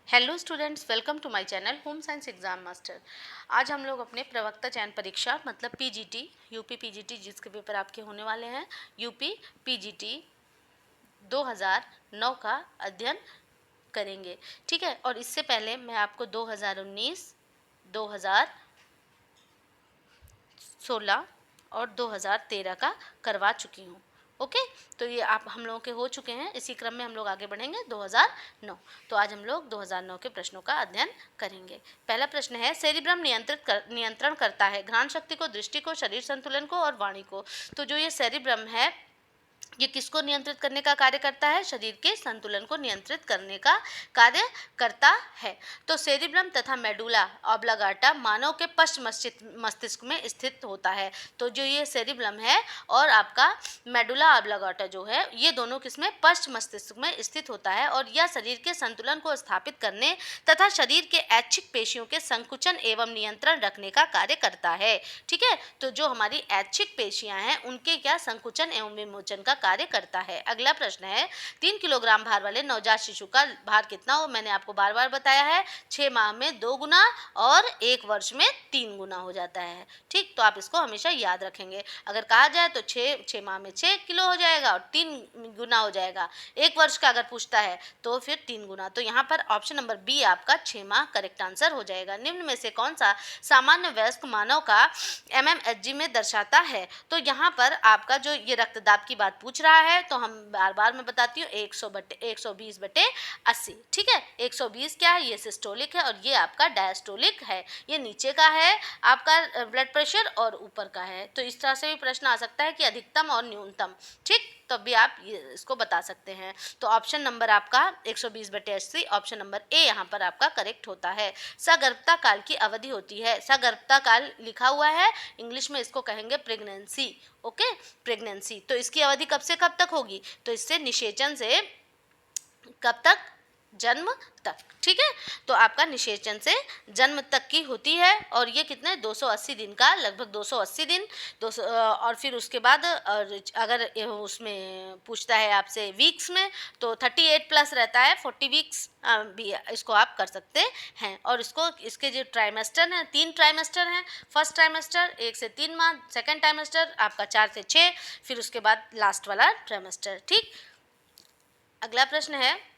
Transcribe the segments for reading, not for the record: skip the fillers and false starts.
Hello students, welcome to my channel Home Science Exam Master. आज हम लोग अपने प्रवक्ता चयन परीक्षा मतलब पीजीटी, यूपी पीजीटी जिसके पेपर आपके होने वाले हैं, यूपी पीजीटी 2009 का अध्ययन करेंगे। ठीक है, और इससे पहले मैं आपको 2019, 2016 और 2013 का करवा चुकी हूँ। ओके, तो ये आप हम लोगों के हो चुके हैं। इसी क्रम में हम लोग आगे बढ़ेंगे 2009। तो आज हम लोग 2009 के प्रश्नों का अध्ययन करेंगे। पहला प्रश्न है, सेरिब्रम नियंत्रण करता है घ्राण शक्ति को, दृष्टि को, शरीर संतुलन को और वाणी को। तो जो ये सेरिब्रम है ये किसको नियंत्रित करने का कार्य करता है? शरीर के संतुलन को नियंत्रित करने का कार्य करता है। तो सेरिब्रम तथा मेडुला ऑब्लांगाटा मानव के पश्च मस्तिष्क में स्थित होता है। तो जो ये सेरिब्रम है और आपका मेडुला ऑब्लांगाटा जो है, ये दोनों किसमें? पश्च मस्तिष्क में स्थित होता है और यह शरीर के संतुलन को स्थापित करने तथा शरीर के ऐच्छिक पेशियों के संकुचन एवं नियंत्रण रखने का कार्य करता है। ठीक है, तो जो हमारी ऐच्छिक पेशियां हैं उनके क्या संकुचन एवं विमोचन का कार्य करता है। अगला प्रश्न है, 3 किलोग्राम भार वाले नवजात शिशु का भार कितना हो? मैंने आपको बार बार बताया है, 6 माह में 2 गुना और 1 वर्ष में 3 गुना हो जाता है। ठीक, तो आप इसको हमेशा याद रखेंगे। अगर कहा जाए तो 6 माह में 6 किलो हो जाएगा और 3 गुना हो जाएगा। 1 वर्ष का अगर पूछता है तो फिर 3 गुना। तो यहाँ पर ऑप्शन नंबर बी आपका 6 माह करेक्ट आंसर हो जाएगा। निम्न में से कौन सा सामान्य वयस्क मानव का MMHg में दर्शाता है? तो यहाँ पर आपका जो ये रक्तदाब की बात पूछ रहा है, तो हम बार बार मैं बताती हूँ 120/80। ठीक है, 120 क्या है? ये सिस्टोलिक है और ये आपका डायस्टोलिक है। ये नीचे का है आपका ब्लड प्रेशर और ऊपर का है। तो इस तरह से भी प्रश्न आ सकता है कि अधिकतम और न्यूनतम। ठीक, तब भी आप ये इसको बता सकते हैं। तो ऑप्शन नंबर आपका 120/80, ऑप्शन नंबर ए यहाँ पर आपका करेक्ट होता है। सगर्भता काल की अवधि होती है। सगर्भता काल लिखा हुआ है, इंग्लिश में इसको कहेंगे प्रेगनेंसी। Okay, pregnancy. तो इसकी अवधि कब से कब तक होगी? तो इससे निषेचन से कब तक? जन्म तक। ठीक है, तो आपका निषेचन से जन्म तक की होती है और ये कितने? 280 दिन का, लगभग 280 दिन। 200 और फिर उसके बाद अगर उसमें पूछता है आपसे वीक्स में, तो 38 प्लस रहता है, 40 वीक्स भी इसको आप कर सकते हैं। और इसको इसके जो ट्राइमेस्टर हैं, 3 ट्राइमेस्टर हैं। फर्स्ट ट्राइमेस्टर 1 से 3 माह, सेकेंड ट्राइमेस्टर आपका 4 से 6, फिर उसके बाद लास्ट वाला ट्राइमेस्टर। ठीक, अगला प्रश्न है,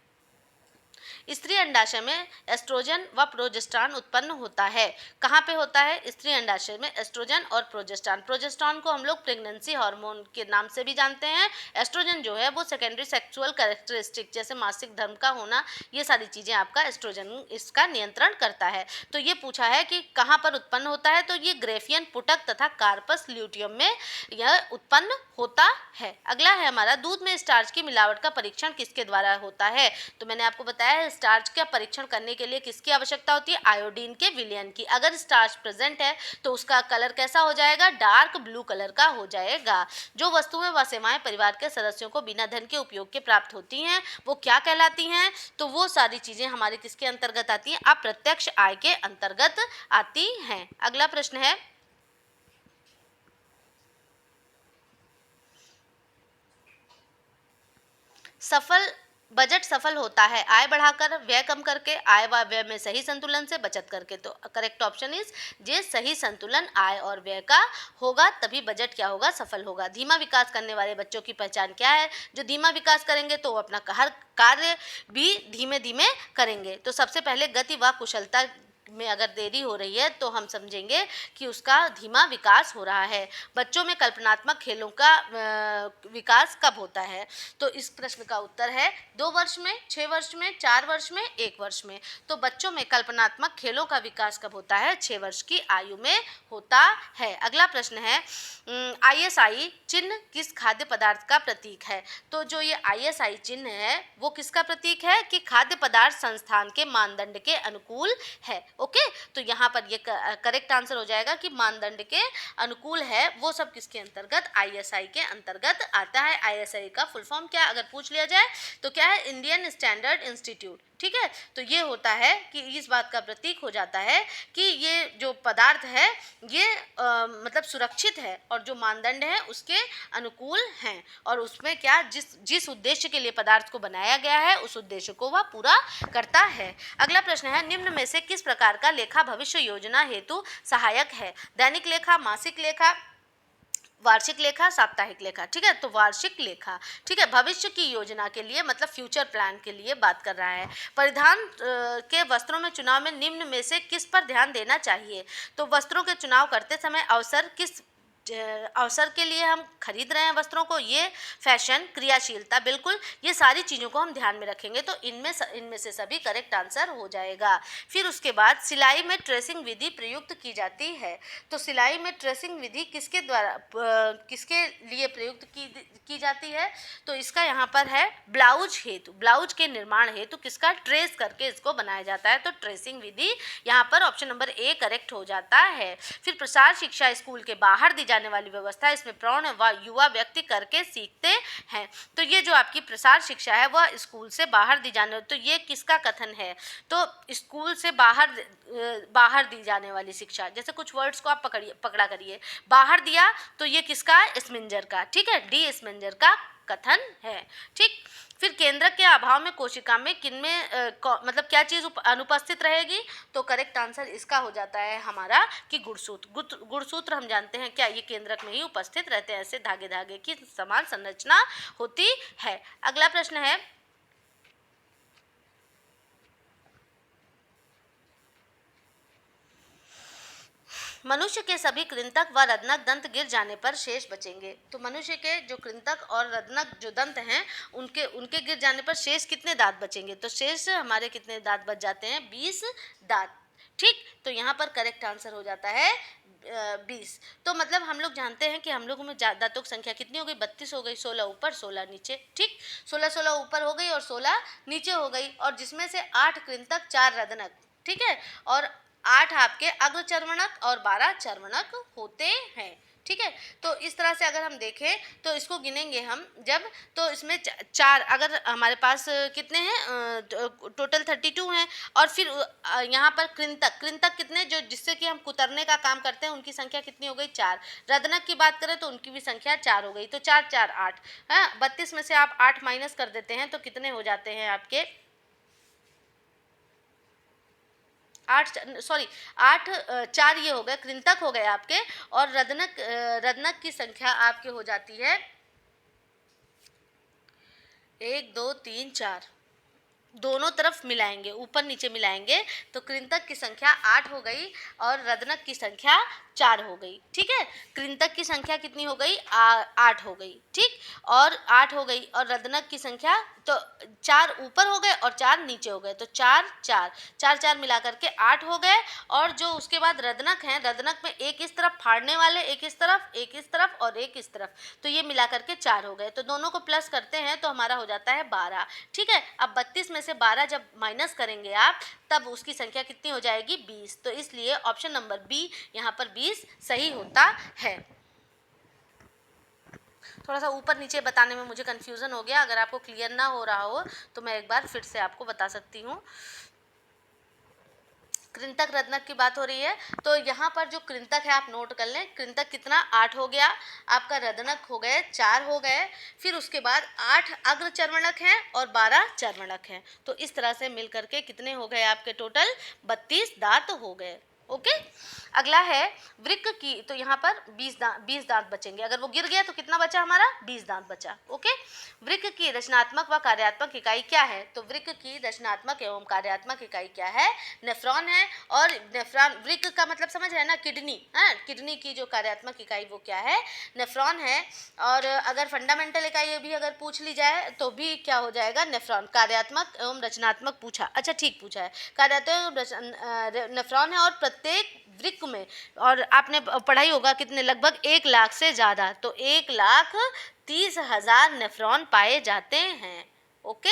स्त्री अंडाशय में एस्ट्रोजन व प्रोजेस्टेरॉन उत्पन्न होता है। कहाँ पे होता है? स्त्री अंडाशय में एस्ट्रोजन और प्रोजेस्टेरॉन। प्रोजेस्टेरॉन को हम लोग प्रेगनेंसी हार्मोन के नाम से भी जानते हैं। एस्ट्रोजन जो है वो सेकेंडरी सेक्सुअल कैरेक्टरिस्टिक जैसे मासिक धर्म का होना, ये सारी चीज़ें आपका एस्ट्रोजन इसका नियंत्रण करता है। तो ये पूछा है कि कहाँ पर उत्पन्न होता है, तो ये ग्रेफियन पुटक तथा कार्पस ल्यूटियम में यह उत्पन्न होता है। अगला है हमारा, दूध में स्टार्च की मिलावट का परीक्षण किसके द्वारा होता है? तो मैंने आपको बताया है, स्टार्च का परीक्षण करने के लिए किसकी आवश्यकता होती है? आयोडीन के विलयन की। अगर स्टार्च प्रेजेंट है तो उसका कलर कैसा हो जाएगा? डार्क ब्लू कलर का हो जाएगा। जो वस्तुएं व सेवाएं परिवार के सदस्यों को बिना धन के उपयोग के प्राप्त होती हैं वो क्या कहलाती हैं? तो वो सारी चीजें हमारे किसके अंतर्गत आती हैं? अप्रत्यक्ष आय के अंतर्गत आती हैं। अगला प्रश्न है, बजट सफल होता है आय बढ़ाकर, व्यय कम करके, आय व व्यय में सही संतुलन से, बचत करके। तो करेक्ट ऑप्शन इज जे सही संतुलन आय और व्यय का होगा तभी बजट क्या होगा? सफल होगा। धीमा विकास करने वाले बच्चों की पहचान क्या है? जो धीमा विकास करेंगे तो वो अपना हर कार्य भी धीमे धीमे करेंगे। तो सबसे पहले गति व कुशलता में अगर देरी हो रही है तो हम समझेंगे कि उसका धीमा विकास हो रहा है। बच्चों में कल्पनात्मक खेलों का विकास कब होता है? तो इस प्रश्न का उत्तर है 2 वर्ष में, 6 वर्ष में, 4 वर्ष में, 1 वर्ष में। तो बच्चों में कल्पनात्मक खेलों का विकास कब होता है? 6 वर्ष की आयु में होता है। अगला प्रश्न है, ISI चिन्ह किस खाद्य पदार्थ का प्रतीक है? तो जो ये ISI चिन्ह है वो किसका प्रतीक है? कि खाद्य पदार्थ संस्थान के मानदंड के अनुकूल है। ओके, तो यहाँ पर ये करेक्ट आंसर हो जाएगा कि मानदंड के अनुकूल है। वो सब किसके अंतर्गत? ISI के अंतर्गत आता है। ISI का फुल फॉर्म क्या अगर पूछ लिया जाए तो क्या है? Indian standard institute. ठीक है। तो ये होता है कि इस बात का प्रतीक हो जाता है कि ये जो पदार्थ है ये मतलब सुरक्षित है और जो मानदंड है उसके अनुकूल हैं और उसमें क्या जिस जिस उद्देश्य के लिए पदार्थ को बनाया गया है उस उद्देश्य को वह पूरा करता है। अगला प्रश्न है, निम्न में से किस प्रकार का लेखा भविष्य योजना हेतु सहायक है? दैनिक लेखा, मासिक लेखा, वार्षिक लेखा, साप्ताहिक लेखा। ठीक है, तो वार्षिक लेखा, ठीक है, भविष्य की योजना के लिए मतलब फ्यूचर प्लान के लिए बात कर रहा है। परिधान के वस्त्रों में चुनाव में निम्न में से किस पर ध्यान देना चाहिए? तो वस्त्रों के चुनाव करते समय अवसर के लिए हम खरीद रहे हैं वस्त्रों को, ये फैशन, क्रियाशीलता, बिल्कुल ये सारी चीज़ों को हम ध्यान में रखेंगे तो इनमें से सभी करेक्ट आंसर हो जाएगा। फिर उसके बाद सिलाई में ट्रेसिंग विधि प्रयुक्त की जाती है। तो सिलाई में ट्रेसिंग विधि किसके द्वारा किसके लिए प्रयुक्त की जाती है? तो इसका यहाँ पर है ब्लाउज हेतु, ब्लाउज के निर्माण हेतु किसका ट्रेस करके इसको बनाया जाता है, तो ट्रेसिंग विधि यहाँ पर ऑप्शन नंबर ए करेक्ट हो जाता है। फिर प्रसार शिक्षा स्कूल के बाहर दी जाने वाली व्यवस्था, इसमें प्रौढ़ व युवा व्यक्ति करके सीखते हैं। तो ये जो आपकी प्रसार शिक्षा है वह स्कूल से बाहर दी जाने, तो ये किसका कथन है? तो स्कूल से बाहर दी जाने वाली शिक्षा, जैसे कुछ वर्ड्स को आप पकड़ा करिए, बाहर दिया तो ये किसका? स्मिंजर का, ठीक है, डी स्मिंजर का कथन है। ठीक, फिर केंद्रक के अभाव में कोशिका में किनमें मतलब क्या चीज़ अनुपस्थित रहेगी? तो करेक्ट आंसर इसका हो जाता है हमारा कि गुणसूत्र। गुणसूत्र हम जानते हैं क्या, ये केंद्रक में ही उपस्थित रहते हैं, ऐसे धागे धागे की समान संरचना होती है। अगला प्रश्न है, मनुष्य के सभी कृंतक व रत्नक दंत गिर जाने पर शेष बचेंगे। तो मनुष्य के जो कृंतक और रत्नक जो दंत हैं उनके गिर जाने पर शेष कितने दांत बचेंगे? तो शेष हमारे कितने दांत बच जाते हैं? 20 दांत। ठीक, तो यहाँ पर करेक्ट आंसर हो जाता है 20। तो मतलब हम लोग जानते हैं कि हम लोगों में दांतों की संख्या कितनी हो गई? 32 हो गई, 16 ऊपर 16 नीचे। ठीक, 16 ऊपर हो गई और 16 नीचे हो गई, और जिसमें से 8 कृंतक 4 रत्नक, ठीक है, और 8 आपके अग्रचर्वणक और 12 चर्वणक होते हैं। ठीक है, तो इस तरह से अगर हम देखें तो इसको गिनेंगे हम जब, तो इसमें 4, अगर हमारे पास कितने हैं टोटल 32 हैं, और फिर यहाँ पर कृंतक कितने, जो जिससे कि हम कुतरने का काम करते हैं, उनकी संख्या कितनी हो गई? 4। रत्नक की बात करें तो उनकी भी संख्या 4 हो गई, तो 4 4 8 है। 32 में से आप 8 माइनस कर देते हैं तो कितने हो जाते हैं आपके? 8 4 ये हो गए, कृंतक हो गए आपके, और रत्नक की संख्या आपके हो जाती है 1 2 3 4, दोनों तरफ मिलाएंगे, ऊपर नीचे मिलाएंगे तो कृंतक की संख्या 8 हो गई और रत्नक की संख्या 4 हो गई। ठीक है, कृंतक की संख्या कितनी हो गई? 8 हो गई। ठीक, और 8 हो गई, और रत्नक की संख्या तो 4 ऊपर हो गए और 4 नीचे हो गए, तो 4 4 4 4 मिला करके 8 हो गए। और जो उसके बाद रत्नक हैं, रत्नक में एक इस तरफ फाड़ने वाले, एक इस तरफ, एक इस तरफ और एक इस तरफ, तो ये मिला करके 4 हो गए, तो दोनों को प्लस करते हैं तो हमारा हो जाता है 12। ठीक है, अब 32 में से 12 जब माइनस करेंगे आप, तब उसकी संख्या कितनी हो जाएगी? 20। तो इसलिए ऑप्शन नंबर बी यहाँ पर 20 सही होता है। थोड़ा सा ऊपर नीचे बताने में मुझे कन्फ्यूज़न हो गया, अगर आपको क्लियर ना हो रहा हो तो मैं एक बार फिर से आपको बता सकती हूँ। कृंतक रत्नक की बात हो रही है, तो यहाँ पर जो कृंतक है आप नोट कर लें, कृंतक कितना? 8 हो गया आपका, रत्नक हो गए 4 हो गए, फिर उसके बाद 8 अग्र चर्वणक हैं और 12 चर्वणक हैं, तो इस तरह से मिल करके कितने हो गए आपके? टोटल 32 दांत हो गए। ओके, अगला है वृक्क की, तो यहाँ पर 20 दांत बचेंगे, अगर वो गिर गया तो कितना बचा हमारा? 20 दांत बचा। ओके, वृक्क की रचनात्मक व कार्यात्मक इकाई क्या है? तो वृक्क की रचनात्मक एवं कार्यात्मक इकाई क्या है? नेफ्रॉन है, और नेफ्रॉन, वृक्क का मतलब समझ रहे हैं ना, किडनी, हाँ, किडनी की जो कार्यात्मक इकाई वो क्या है? नेफ्रॉन है। और अगर फंडामेंटल इकाई भी अगर पूछ ली जाए तो भी क्या हो जाएगा? नेफ्रॉन। कार्यात्मक एवं रचनात्मक पूछा, अच्छा ठीक पूछा है, कार्यात्मक नेफ्रॉन है, और प्रत्येक वृक्क में, और आपने पढ़ाई होगा कितने, लगभग 1 लाख से ज़्यादा, तो 1,30,000 नेफ्रॉन पाए जाते हैं। ओके,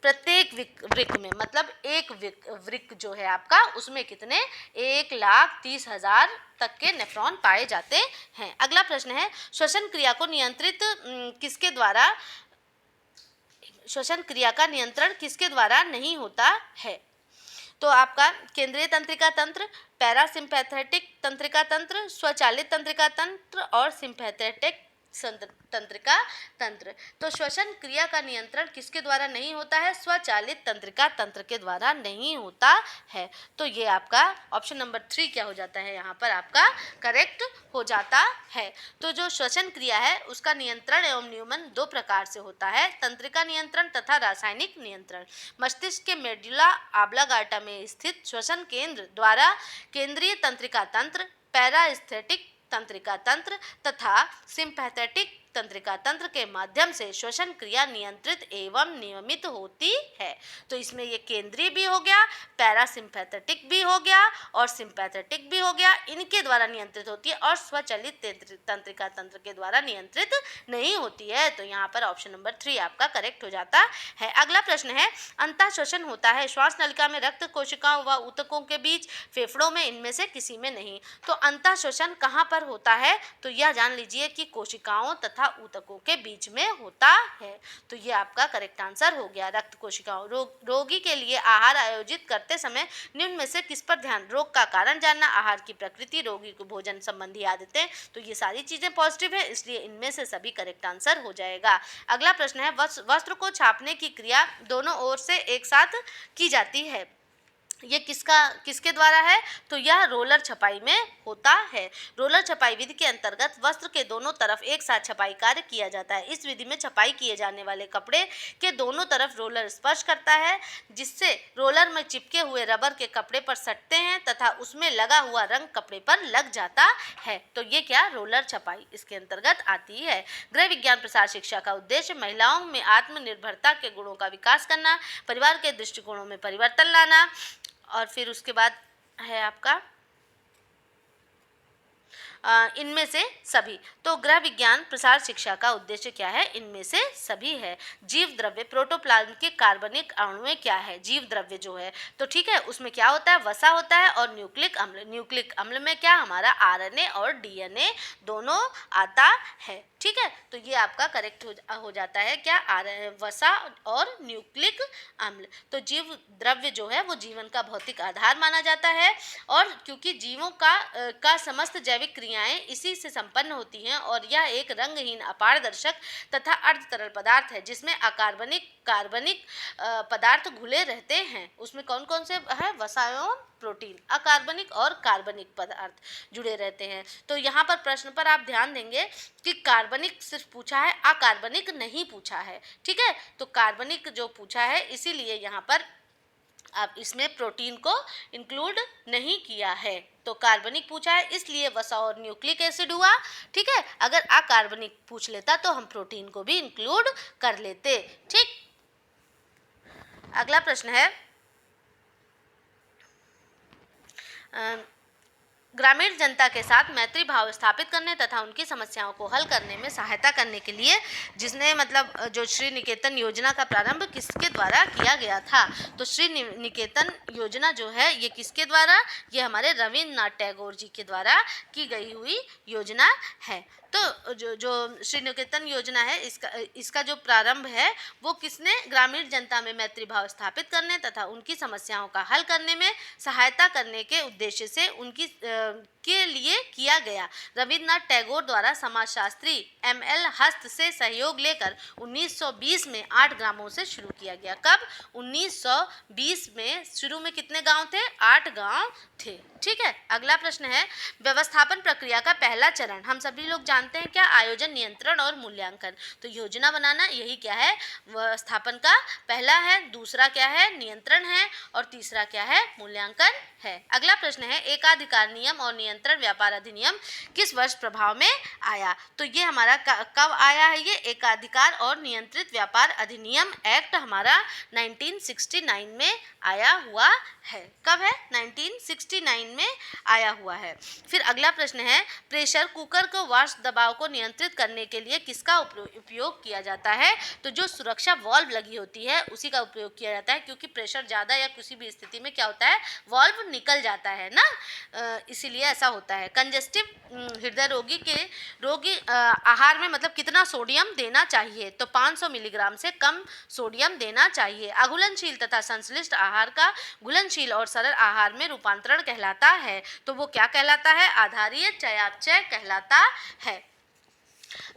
प्रत्येक वृक्क में, मतलब एक वृक्क जो है आपका, उसमें कितने? 1,30,000 तक के नेफ्रॉन पाए जाते हैं। अगला प्रश्न है, श्वसन क्रिया को नियंत्रित किसके द्वारा श्वसन क्रिया का नियंत्रण किसके द्वारा नहीं होता है? तो आपका केंद्रीय तंत्रिका तंत्र, पैरासिम्पैथेटिक तंत्रिका तंत्र, स्वचालित तंत्रिका तंत्र और सिम्पैथेटिक तंत्रिका तंत्र। तो श्वसन क्रिया का नियंत्रण किसके द्वारा नहीं होता है? स्वचालित तंत्रिका तंत्र के द्वारा नहीं होता है। तो ये आपका ऑप्शन नंबर 3 क्या हो जाता है, यहाँ पर आपका करेक्ट हो जाता है। तो जो श्वसन क्रिया है उसका नियंत्रण एवं नियमन 2 प्रकार से होता है, तंत्रिका नियंत्रण तथा रासायनिक नियंत्रण। मस्तिष्क के मेडुला ऑब्लांगाटा में स्थित श्वसन केंद्र द्वारा केंद्रीय तंत्रिका तंत्र, पैरास्थेटिक तंत्रिका तंत्र तथा सिम्पैथेटिक तंत्रिका तंत्र के माध्यम से श्वसन क्रिया नियंत्रित एवं नियमित होती है। तो इसमें ये केंद्रीय भी हो गया, पैरासिम्पैथेटिक भी हो गया और सिम्पैथेटिक भी हो गया, इनके द्वारा नियंत्रित होती है और स्वचालित तंत्रिका तंत्र के द्वारा नियंत्रित नहीं होती है। तो यहाँ पर ऑप्शन नंबर 3 आपका करेक्ट हो जाता है। अगला प्रश्न है, अंतः श्वसन होता है श्वास नलिका में रक्त कोशिकाओं व ऊतकों के बीच, फेफड़ों में इनमें से किसी में नहीं। तो अंतः श्वसन कहाँ पर होता है? तो यह जान लीजिए कि कोशिकाओं तथा ऊतकों के बीच में होता है। तो ये आपका करेक्ट आंसर हो गया, रक्त कोशिकाओं। रोगी के लिए आहार आयोजित करते समय निम्न में से किस पर ध्यान? रोग का कारण जानना, आहार की प्रकृति, रोगी को भोजन संबंधी आदतें। तो ये सारी चीजें पॉजिटिव है, इसलिए इनमें से सभी करेक्ट आंसर हो जाएगा। अगला प्रश्न है, वस्त्र को छापने की क्रिया दोनों ओर से एक साथ की जाती है, ये किसके द्वारा है? तो यह रोलर छपाई में होता है। रोलर छपाई विधि के अंतर्गत वस्त्र के दोनों तरफ एक साथ छपाई कार्य किया जाता है। इस विधि में छपाई किए जाने वाले कपड़े के दोनों तरफ रोलर स्पर्श करता है, जिससे रोलर में चिपके हुए रबर के कपड़े पर सटते हैं तथा उसमें लगा हुआ रंग कपड़े पर लग जाता है। तो ये क्या? रोलर छपाई इसके अंतर्गत आती है। गृह विज्ञान प्रसार शिक्षा का उद्देश्य महिलाओं में आत्मनिर्भरता के गुणों का विकास करना, परिवार के दृष्टिकोणों में परिवर्तन लाना, और फिर उसके बाद है आपका इनमें से सभी। तो गृह विज्ञान प्रसार शिक्षा का उद्देश्य क्या है? इनमें से सभी है। जीव द्रव्य, प्रोटोप्लाज्म के कार्बनिक अणुएं क्या है? जीव द्रव्य जो है, तो ठीक है, उसमें क्या होता है? वसा होता है और न्यूक्लिक अम्ल। न्यूक्लिक अम्ल में क्या? हमारा आरएनए और डीएनए दोनों आता है। ठीक है, तो ये आपका करेक्ट हो जाता है क्या? वसा और न्यूक्लिक अम्ल। तो जीव द्रव्य जो है वो जीवन का भौतिक आधार माना जाता है, और क्योंकि जीवों का समस्त जैविक क्रियाएं इसी से संपन्न होती हैं, और यह एक रंगहीन, अपारदर्शक तथा अर्ध तरल पदार्थ है जिसमें कार्बनिक पदार्थ घुले रहते हैं। उसमें कौन कौन से है? वसा एवं प्रोटीन, अकार्बनिक और कार्बनिक पदार्थ जुड़े रहते हैं। तो यहाँ पर प्रश्न पर आप ध्यान देंगे कि कार्बनिक सिर्फ पूछा है, अकार्बनिक नहीं पूछा है। ठीक है, तो कार्बनिक जो पूछा है इसीलिए यहाँ पर अब इसमें प्रोटीन को इंक्लूड नहीं किया है। तो कार्बनिक पूछा है इसलिए वसा और न्यूक्लिक एसिड हुआ। ठीक है, अगर अकार्बनिक पूछ लेता तो हम प्रोटीन को भी इंक्लूड कर लेते। ठीक, अगला प्रश्न है, ग्रामीण जनता के साथ मैत्री भाव स्थापित करने तथा उनकी समस्याओं को हल करने में सहायता करने के लिए जिसने जो श्री निकेतन योजना का प्रारंभ किसके द्वारा किया गया था? तो श्री निकेतन योजना जो है ये किसके द्वारा? ये हमारे रविन्द्रनाथ टैगोर जी के द्वारा की गई हुई योजना है। तो जो श्री निकेतन योजना है इसका जो प्रारंभ है वो किसने? ग्रामीण जनता में मैत्री भाव स्थापित करने तथा उनकी समस्याओं का हल करने में सहायता करने के उद्देश्य से उनकी के लिए किया गया। रविन्द्रनाथ टैगोर द्वारा समाजशास्त्री एमएल हस्त से सहयोग लेकर 1920 में 8 ग्रामों से शुरू किया गया। कब? 1920 में। शुरू में कितने गांव थे? 8 गांव थे। ठीक है, अगला प्रश्न है, व्यवस्थापन प्रक्रिया का पहला चरण हम सभी लोग जानते हैं क्या? आयोजन, नियंत्रण और मूल्यांकन। तो योजना बनाना यही क्या है? व्यवस्थापन का पहला है। दूसरा क्या है? नियंत्रण है। और तीसरा क्या है? मूल्यांकन है। अगला प्रश्न है, एकाधिकार नियम और नियंत्रण व्यापार अधिनियम किस वर्ष प्रभाव में आया? तो ये हमारा कब आया है? ये एकाधिकार और नियंत्रित व्यापार अधिनियम एक्ट हमारा 1969 में आया हुआ है। कब है? 1969 में आया हुआ है। फिर अगला प्रश्न है, प्रेशर कुकर को वाष्प दबाव को नियंत्रित करने के लिए किसका उपयोग किया जाता है? तो जो सुरक्षा वॉल्व लगी होती है उसी का उपयोग किया जाता है, क्योंकि प्रेशर ज़्यादा या किसी भी स्थिति में क्या होता है? वॉल्व निकल जाता है ना, इसीलिए ऐसा होता है। कंजेस्टिव हृदय रोगी आहार में मतलब कितना सोडियम देना चाहिए, तो 500 मिलीग्राम से कम सोडियम देना चाहिए। अघुलनशील तथा संश्लिष्ट आहार का घुलनशील और सरल आहार में रूपांतरण कहलाता है, तो वो क्या कहलाता है? आधारीय चयापचय कहलाता है।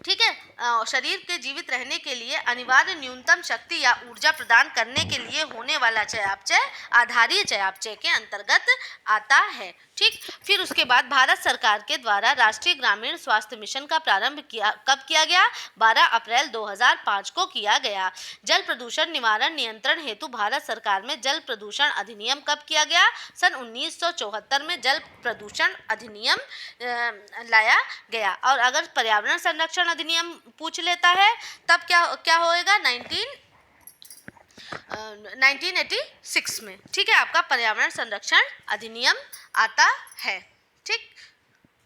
ठीक है। शरीर के जीवित रहने के लिए अनिवार्य न्यूनतम शक्ति या ऊर्जा प्रदान करने के लिए होने वाला चयापचय आधारीय चयापचय के अंतर्गत आता है। ठीक, फिर उसके बाद भारत सरकार के द्वारा राष्ट्रीय ग्रामीण स्वास्थ्य मिशन का प्रारंभ कब किया गया? 12 अप्रैल 2005 को किया गया। जल प्रदूषण निवारण नियंत्रण हेतु भारत सरकार में जल प्रदूषण अधिनियम कब किया गया? सन 1974 में जल प्रदूषण अधिनियम लाया गया। और अगर पर्यावरण संरक्षण अधिनियम पूछ लेता है तब क्या होएगा? 1986 में। ठीक है, आपका पर्यावरण संरक्षण अधिनियम आता है। ठीक,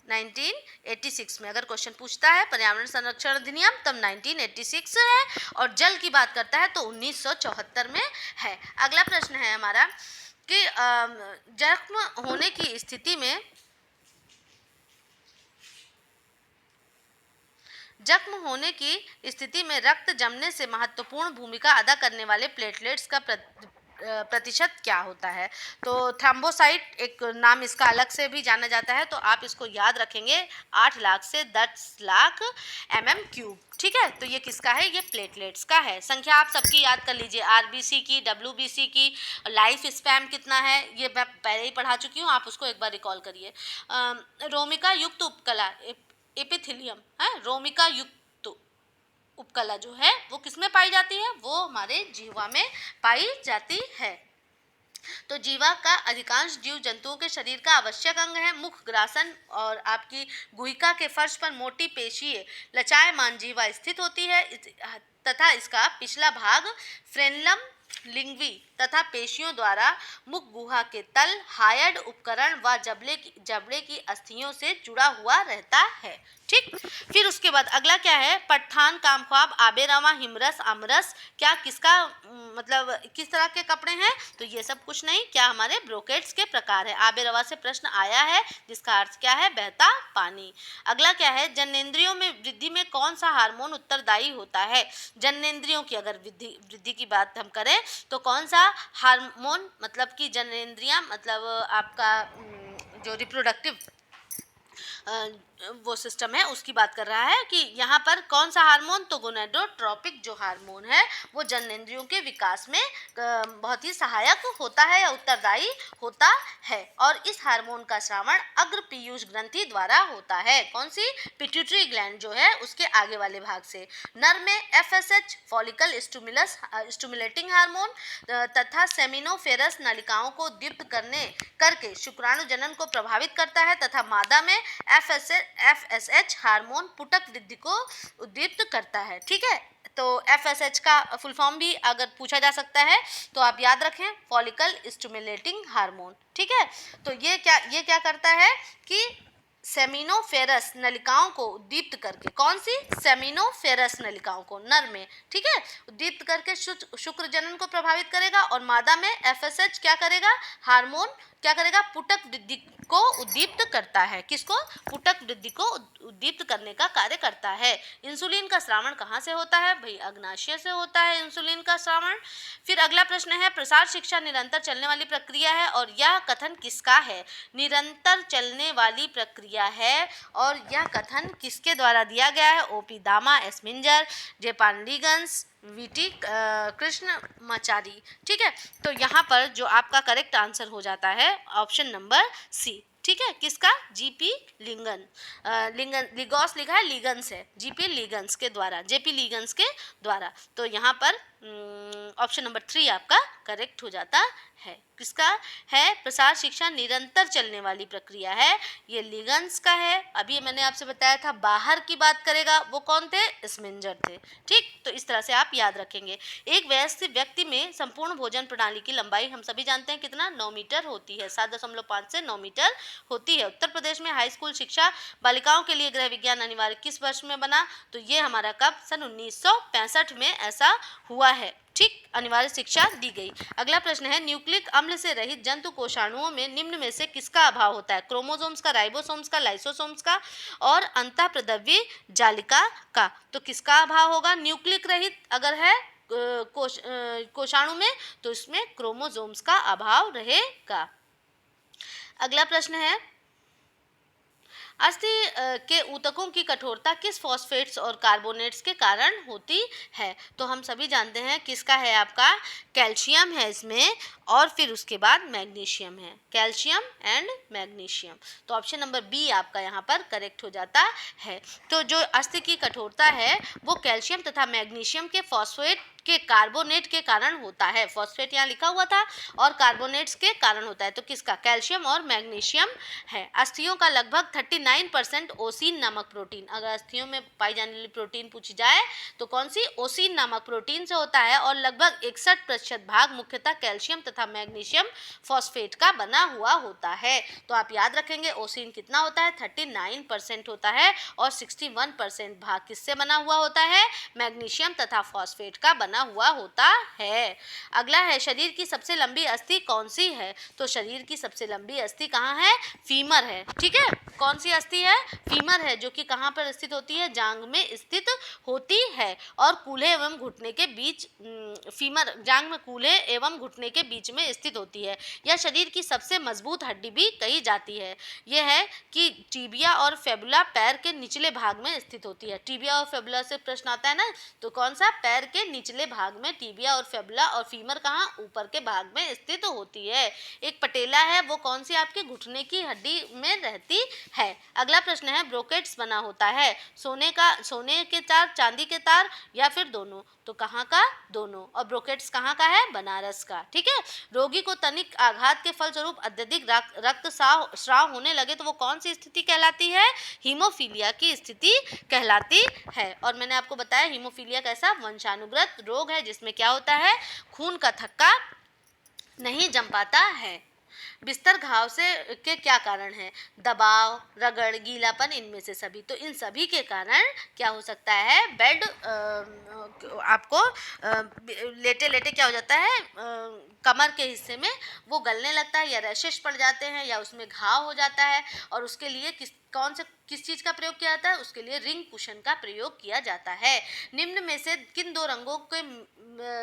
1986 में अगर क्वेश्चन पूछता है पर्यावरण संरक्षण अधिनियम तब 1986 है, और जल की बात करता है तो 1974 में है। अगला प्रश्न है हमारा कि जख्म होने की स्थिति में रक्त जमने से महत्वपूर्ण भूमिका अदा करने वाले प्लेटलेट्स का प्रतिशत क्या होता है? तो थ्रोम्बोसाइट एक नाम इसका अलग से भी जाना जाता है, तो आप इसको याद रखेंगे 8 लाख से 10 लाख mm³। ठीक है, तो ये किसका है? ये प्लेटलेट्स का है। संख्या आप सबकी याद कर लीजिए, आरबीसी की, डब्ल्यूबीसी की, लाइफ स्पैन कितना है ये मैं पहले ही पढ़ा चुकी हूँ, आप उसको एक बार रिकॉल करिए। रोमिका युक्त उपकला एपिथेलियम है, रोमिका युक्त उपकला जो है वो किसमें पाई जाती है? वो हमारे जीवा में पाई जाती है। तो जीवा का अधिकांश जीव जंतुओं के शरीर का आवश्यक अंग है। मुख, ग्रासन और आपकी गुहिका के फर्श पर मोटी पेशीय लचायमान जीवा स्थित होती है तथा इसका पिछला भाग फ्रेनलम लिंग्वी तथा पेशियों द्वारा मुख गुहा के तल हायड उपकरण व जबड़े की अस्थियों से जुड़ा हुआ रहता है। ठीक, फिर उसके बाद अगला क्या है? पठान, कामख्वाब, आबेरवा, हिमरस, अमरस, क्या किसका मतलब किस तरह के कपड़े हैं? तो ये सब कुछ नहीं, क्या हमारे ब्रोकेट्स के प्रकार है। आबेरवा से प्रश्न आया है जिसका अर्थ क्या है? बहता पानी। अगला क्या है? जननेंद्रियों में वृद्धि में कौन सा हार्मोन उत्तरदायी होता है? जननेंद्रियों की अगर वृद्धि की बात हम करें तो कौन सा हार्मोन, मतलब कि जननेंद्रियां मतलब आपका जो रिप्रोडक्टिव वो सिस्टम है उसकी बात कर रहा है कि यहाँ पर कौन सा हार्मोन? तो गोनेडोट्रोपिक जो हार्मोन है वो जननेंद्रियों के विकास में बहुत ही सहायक होता है या उत्तरदायी होता है। और इस हार्मोन का स्रावण अग्र पीयूष ग्रंथि द्वारा होता है। कौन सी? पिट्यूटरी ग्लैंड जो है उसके आगे वाले भाग से। नर में FSH फॉलिकल स्टिमुलेटिंग हार्मोन तथा सेमिनोफेरस नलिकाओं को उद्दीप्त करके शुक्राणु जनन को प्रभावित करता है तथा मादा में FSH हार्मोन पुटक वृद्धि को उद्दीप्त करता है। ठीक है, तो FSH का फुल फॉर्म भी अगर पूछा जा सकता है तो आप याद रखें, फॉलिकल स्टिमुलेटिंग हार्मोन। ठीक है, तो ये क्या करता है कि सेमिनोफेरस नलिकाओं को उद्दीप्त करके, कौन सी? सेमिनोफेरस नलिकाओं को नर में, ठीक है, उद्दीप्त करके शुक्र जनन को प्रभावित करेगा। और मादा में FSH क्या करेगा? हार्मोन क्या करेगा? पुटक वृद्धि को उद्दीप्त करता है। किसको? पुटक वृद्धि को उद्दीप्त करने का कार्य करता है। इंसुलिन का स्रावण कहाँ से होता है? भाई अग्नाशय से होता है इंसुलिन का स्रावण। फिर अगला प्रश्न है, प्रसार शिक्षा निरंतर चलने वाली प्रक्रिया है और यह कथन किसका है? निरंतर चलने वाली प्रक्रिया है और यह कथन किसके द्वारा दिया गया है? OP दामा, S मिंजर, जेपान लीगन्स, VT कृष्णमाचारी। ठीक है, तो यहाँ पर जो आपका करेक्ट आंसर हो जाता है ऑप्शन नंबर सी। ठीक है, किसका? GP लिगॉस लिखा है, लीगन्स है, GP लीगन्स के द्वारा, JP लीगन्स के द्वारा। तो यहाँ पर ऑप्शन नंबर 3 आपका करेक्ट हो जाता है। किसका है? प्रसार शिक्षा निरंतर चलने वाली प्रक्रिया है, ये लीगन्स का है। अभी मैंने आपसे बताया था बाहर की बात करेगा, वो कौन थे? स्मिंजर थे। ठीक, तो इस तरह से आप याद रखेंगे। एक वयस्क व्यक्ति में संपूर्ण भोजन प्रणाली की लंबाई हम सभी जानते हैं कितना? 9 मीटर होती है, 7.5 से 9 मीटर होती है। उत्तर प्रदेश में हाई स्कूल शिक्षा बालिकाओं के लिए गृह विज्ञान अनिवार्य किस वर्ष में बना? तो ये हमारा कब? सन 1965 में ऐसा हुआ है। ठीक, अनिवार्य शिक्षा दी गई। अगला प्रश्न है, न्यूक्लिक अम्ल से रहित जंतु कोशाणुओं में निम्न में से किसका अभाव होता है? क्रोमोसोम्स का, राइबोसोम्स का, लाइसोसोम्स का और अंतःप्रद्रव्य जालिका का। तो किसका अभाव होगा न्यूक्लिक रहित अगर है कोशाणु में? तो इसमें क्रोमोसोम्स का अभाव रहेगा। अगला प्रश्न है, अस्थि के ऊतकों की कठोरता किस फॉस्फेट्स और कार्बोनेट्स के कारण होती है? तो हम सभी जानते हैं किसका है, आपका कैल्शियम है इसमें, और फिर उसके बाद मैग्नीशियम है, कैल्शियम एंड मैग्नीशियम। तो ऑप्शन नंबर बी आपका यहाँ पर करेक्ट हो जाता है। तो जो अस्थि की कठोरता है वो कैल्शियम तथा मैग्नीशियम के फॉस्फेट के कार्बोनेट के कारण होता है। फॉस्फेट यहाँ लिखा हुआ था और कार्बोनेट्स के कारण होता है। तो किसका? कैल्शियम और मैग्नीशियम है। अस्थियों का लगभग 39% ओसीन नामक प्रोटीन, अगर अस्थियों में पाई जाने वाली प्रोटीन पूछी जाए तो कौन सी? ओसीन नामक प्रोटीन से होता है, और लगभग 61% भाग मुख्यतः कैल्शियम तथा मैग्नीशियम फॉस्फेट का बना हुआ होता है। तो आप याद रखेंगे ओसीन कितना होता है? 39% होता है, और 61% भाग किससे बना हुआ होता है? मैग्नीशियम तथा फॉस्फेट का बना हुआ होता है। अगला है, शरीर की सबसे लंबी अस्थि कौन सी है? तो शरीर की सबसे लंबी अस्थि कहाँ है? फीमर है। ठीक है, कौन सी अस्थि है? फीमर है, जो कि कहाँ पर स्थित होती है? जांग में स्थित होती है, और कूल्हे एवं घुटने के बीच, फीमर जांग में कूल्हे एवं घुटने के बीच में स्थित होती है। यह शरीर की सबसे मजबूत हड्डी भी कही जाती है। यह है कि टीबिया और फेबुला पैर के निचले भाग में स्थित होती है। टीबिया और फेबुला से प्रश्न आता है ना, तो कौन सा? पैर के निचले भाग में टीबिया और फेबुला, और फीमर कहाँ? ऊपर के भाग में स्थित होती है। एक पटेला है, वो कौन सी? आपके घुटने की हड्डी में रहती है। अगला प्रश्न है, ब्रोकेट्स बना होता है सोने के तार, चांदी के तार, या फिर दोनों? तो कहाँ का? दोनों। और ब्रोकेट्स कहाँ का है? बनारस का। ठीक है, रोगी को तनिक आघात के फलस्वरूप अत्यधिक रक्त स्राव होने लगे तो वो कौन सी स्थिति कहलाती है? हीमोफीलिया की स्थिति कहलाती है। और मैंने आपको बताया हीमोफीलिया कैसा? वंशानुगत रोग है, जिसमें क्या होता है? खून का थक्का नहीं जम पाता है। बिस्तर घाव से के क्या कारण है? दबाव, रगड़, गीलापन, इनमें से सभी। तो इन सभी के कारण क्या हो सकता है? बेड आपको लेटे लेटे क्या हो जाता है? कमर के हिस्से में वो गलने लगता है, या रैशेस पड़ जाते हैं, या उसमें घाव हो जाता है, और उसके लिए किस चीज़ का प्रयोग किया जाता है? उसके लिए रिंग कुशन का प्रयोग किया जाता है। निम्न में से किन दो रंगों के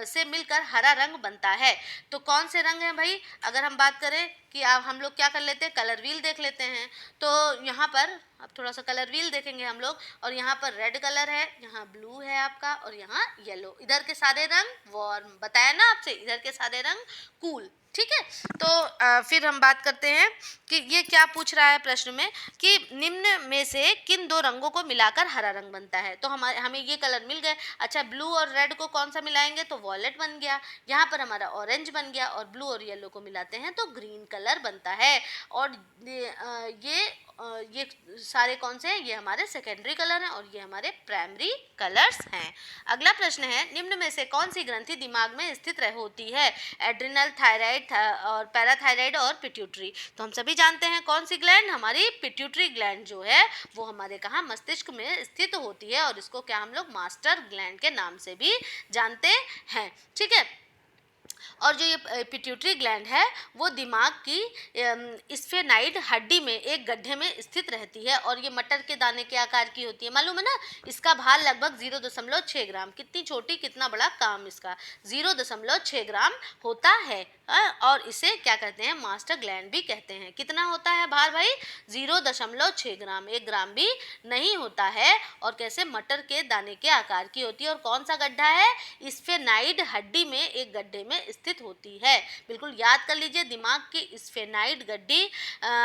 से मिलकर हरा रंग बनता है? तो कौन से रंग हैं भाई? अगर हम बात करें कि हम लोग क्या कर लेते हैं? कलर व्हील देख लेते हैं। तो यहाँ पर अब थोड़ा सा कलर व्हील देखेंगे हम लोग, और यहाँ पर रेड कलर है, यहाँ ब्लू है आपका, और यहाँ येलो। इधर के सारे रंग वार्म, बताया ना आपसे, इधर के सारे रंग कूल। ठीक है, तो फिर हम बात करते हैं कि ये क्या पूछ रहा है प्रश्न में, कि निम्न में से किन दो रंगों को मिलाकर हरा रंग बनता है? तो हमें ये कलर मिल गए। अच्छा, ब्लू और रेड को कौन सा मिलाएंगे? तो वॉयलेट बन गया। यहाँ पर हमारा ऑरेंज बन गया, और ब्लू और येलो को मिलाते हैं तो ग्रीन कलर बनता है। और ये सारे कौन से हैं? ये हमारे सेकेंडरी कलर हैं, और ये हमारे प्राइमरी कलर्स हैं। अगला प्रश्न है, निम्न में से कौन सी ग्रंथि दिमाग में स्थित होती है? एड्रिनल, थायराइड और पैराथायराइड और पिट्यूटरी। तो हम सभी जानते हैं कौन सी ग्लैंड? हमारी पिट्यूटरी ग्लैंड जो है वो हमारे कहाँ? मस्तिष्क में स्थित होती है, और इसको क्या हम लोग मास्टर ग्लैंड के नाम से भी जानते हैं। ठीक है, और जो ये पिट्यूटरी ग्लैंड है वो दिमाग की स्फेनाइड हड्डी में एक गड्ढे में स्थित रहती है, और ये मटर के दाने के आकार की होती है, मालूम है ना? इसका भार लगभग 0.6 ग्राम, कितनी छोटी कितना बड़ा काम इसका, 0.6 ग्राम होता है। और इसे क्या कहते हैं? मास्टर ग्लैंड भी कहते हैं। कितना होता है भार भाई? 0.6 ग्राम, 1 ग्राम भी नहीं होता है, और कैसे? मटर के दाने के आकार की होती है। और कौन सा गड्ढा है? स्फेनाइड हड्डी में एक गड्ढे में स्थित होती है। बिल्कुल याद कर लीजिए, दिमाग की स्फेनाइड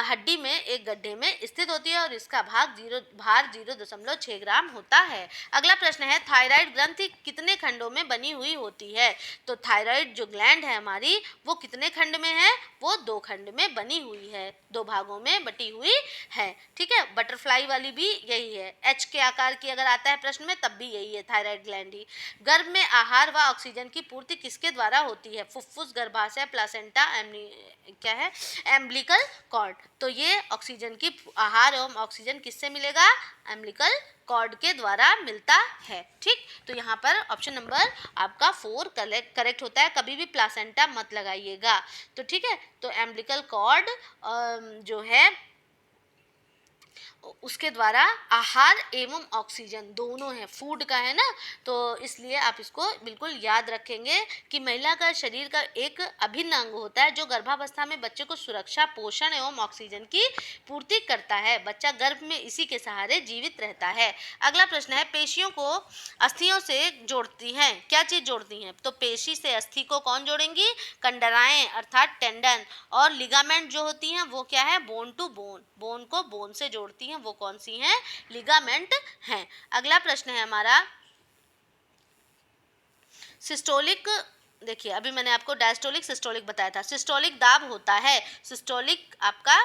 हड्डी में एक गड्ढे में स्थित होती है, और इसका भार 0.6 ग्राम होता है। अगला प्रश्न है, थायराइड ग्रंथि कितने खंडों में बनी हुई होती है? तो थायराइड जो ग्लैंड है हमारी वो कितने खंड में है? वो 2 खंड में बनी हुई है, 2 भागों में बटी हुई है। ठीक है, बटरफ्लाई वाली भी यही है, एच के आकार की अगर आता है प्रश्न में तब भी यही है, थायराइड ग्लैंड ही। गर्भ में आहार व ऑक्सीजन की पूर्ति किसके द्वारा होती होती है, फुफ्फुस, गर्भाशय, प्लासेंटा, क्या है, एम्बिलिकल कॉर्ड। तो ये ऑक्सीजन की आहार एवं ऑक्सीजन किससे मिलेगा, एम्बिलिकल कॉर्ड के द्वारा मिलता है। ठीक, तो यहाँ पर ऑप्शन नंबर आपका 4 करेक्ट होता है, कभी भी प्लासेंटा मत लगाइएगा। तो ठीक है, तो एम्बिलिकल कॉर्ड जो है उसके द्वारा आहार एवं ऑक्सीजन दोनों है, फूड का है ना, तो इसलिए आप इसको बिल्कुल याद रखेंगे कि महिला का शरीर का एक अभिन्न अंग होता है जो गर्भावस्था में बच्चे को सुरक्षा, पोषण एवं ऑक्सीजन की पूर्ति करता है। बच्चा गर्भ में इसी के सहारे जीवित रहता है। अगला प्रश्न है, पेशियों को अस्थियों से जोड़ती हैं, क्या चीज जोड़ती हैं, तो पेशी से अस्थि को कौन जोड़ेंगी, कंडराएं अर्थात टेंडन, और लिगामेंट जो होती हैं वो क्या है, बोन टू बोन, बोन को बोन से जोड़ती हैं, वो कौन सी हैं, लिगामेंट हैं। अगला प्रश्न है हमारा सिस्टोलिक। देखिए अभी मैंने आपको डायस्टोलिक सिस्टोलिक बताया था। सिस्टोलिक दाब होता है, सिस्टोलिक आपका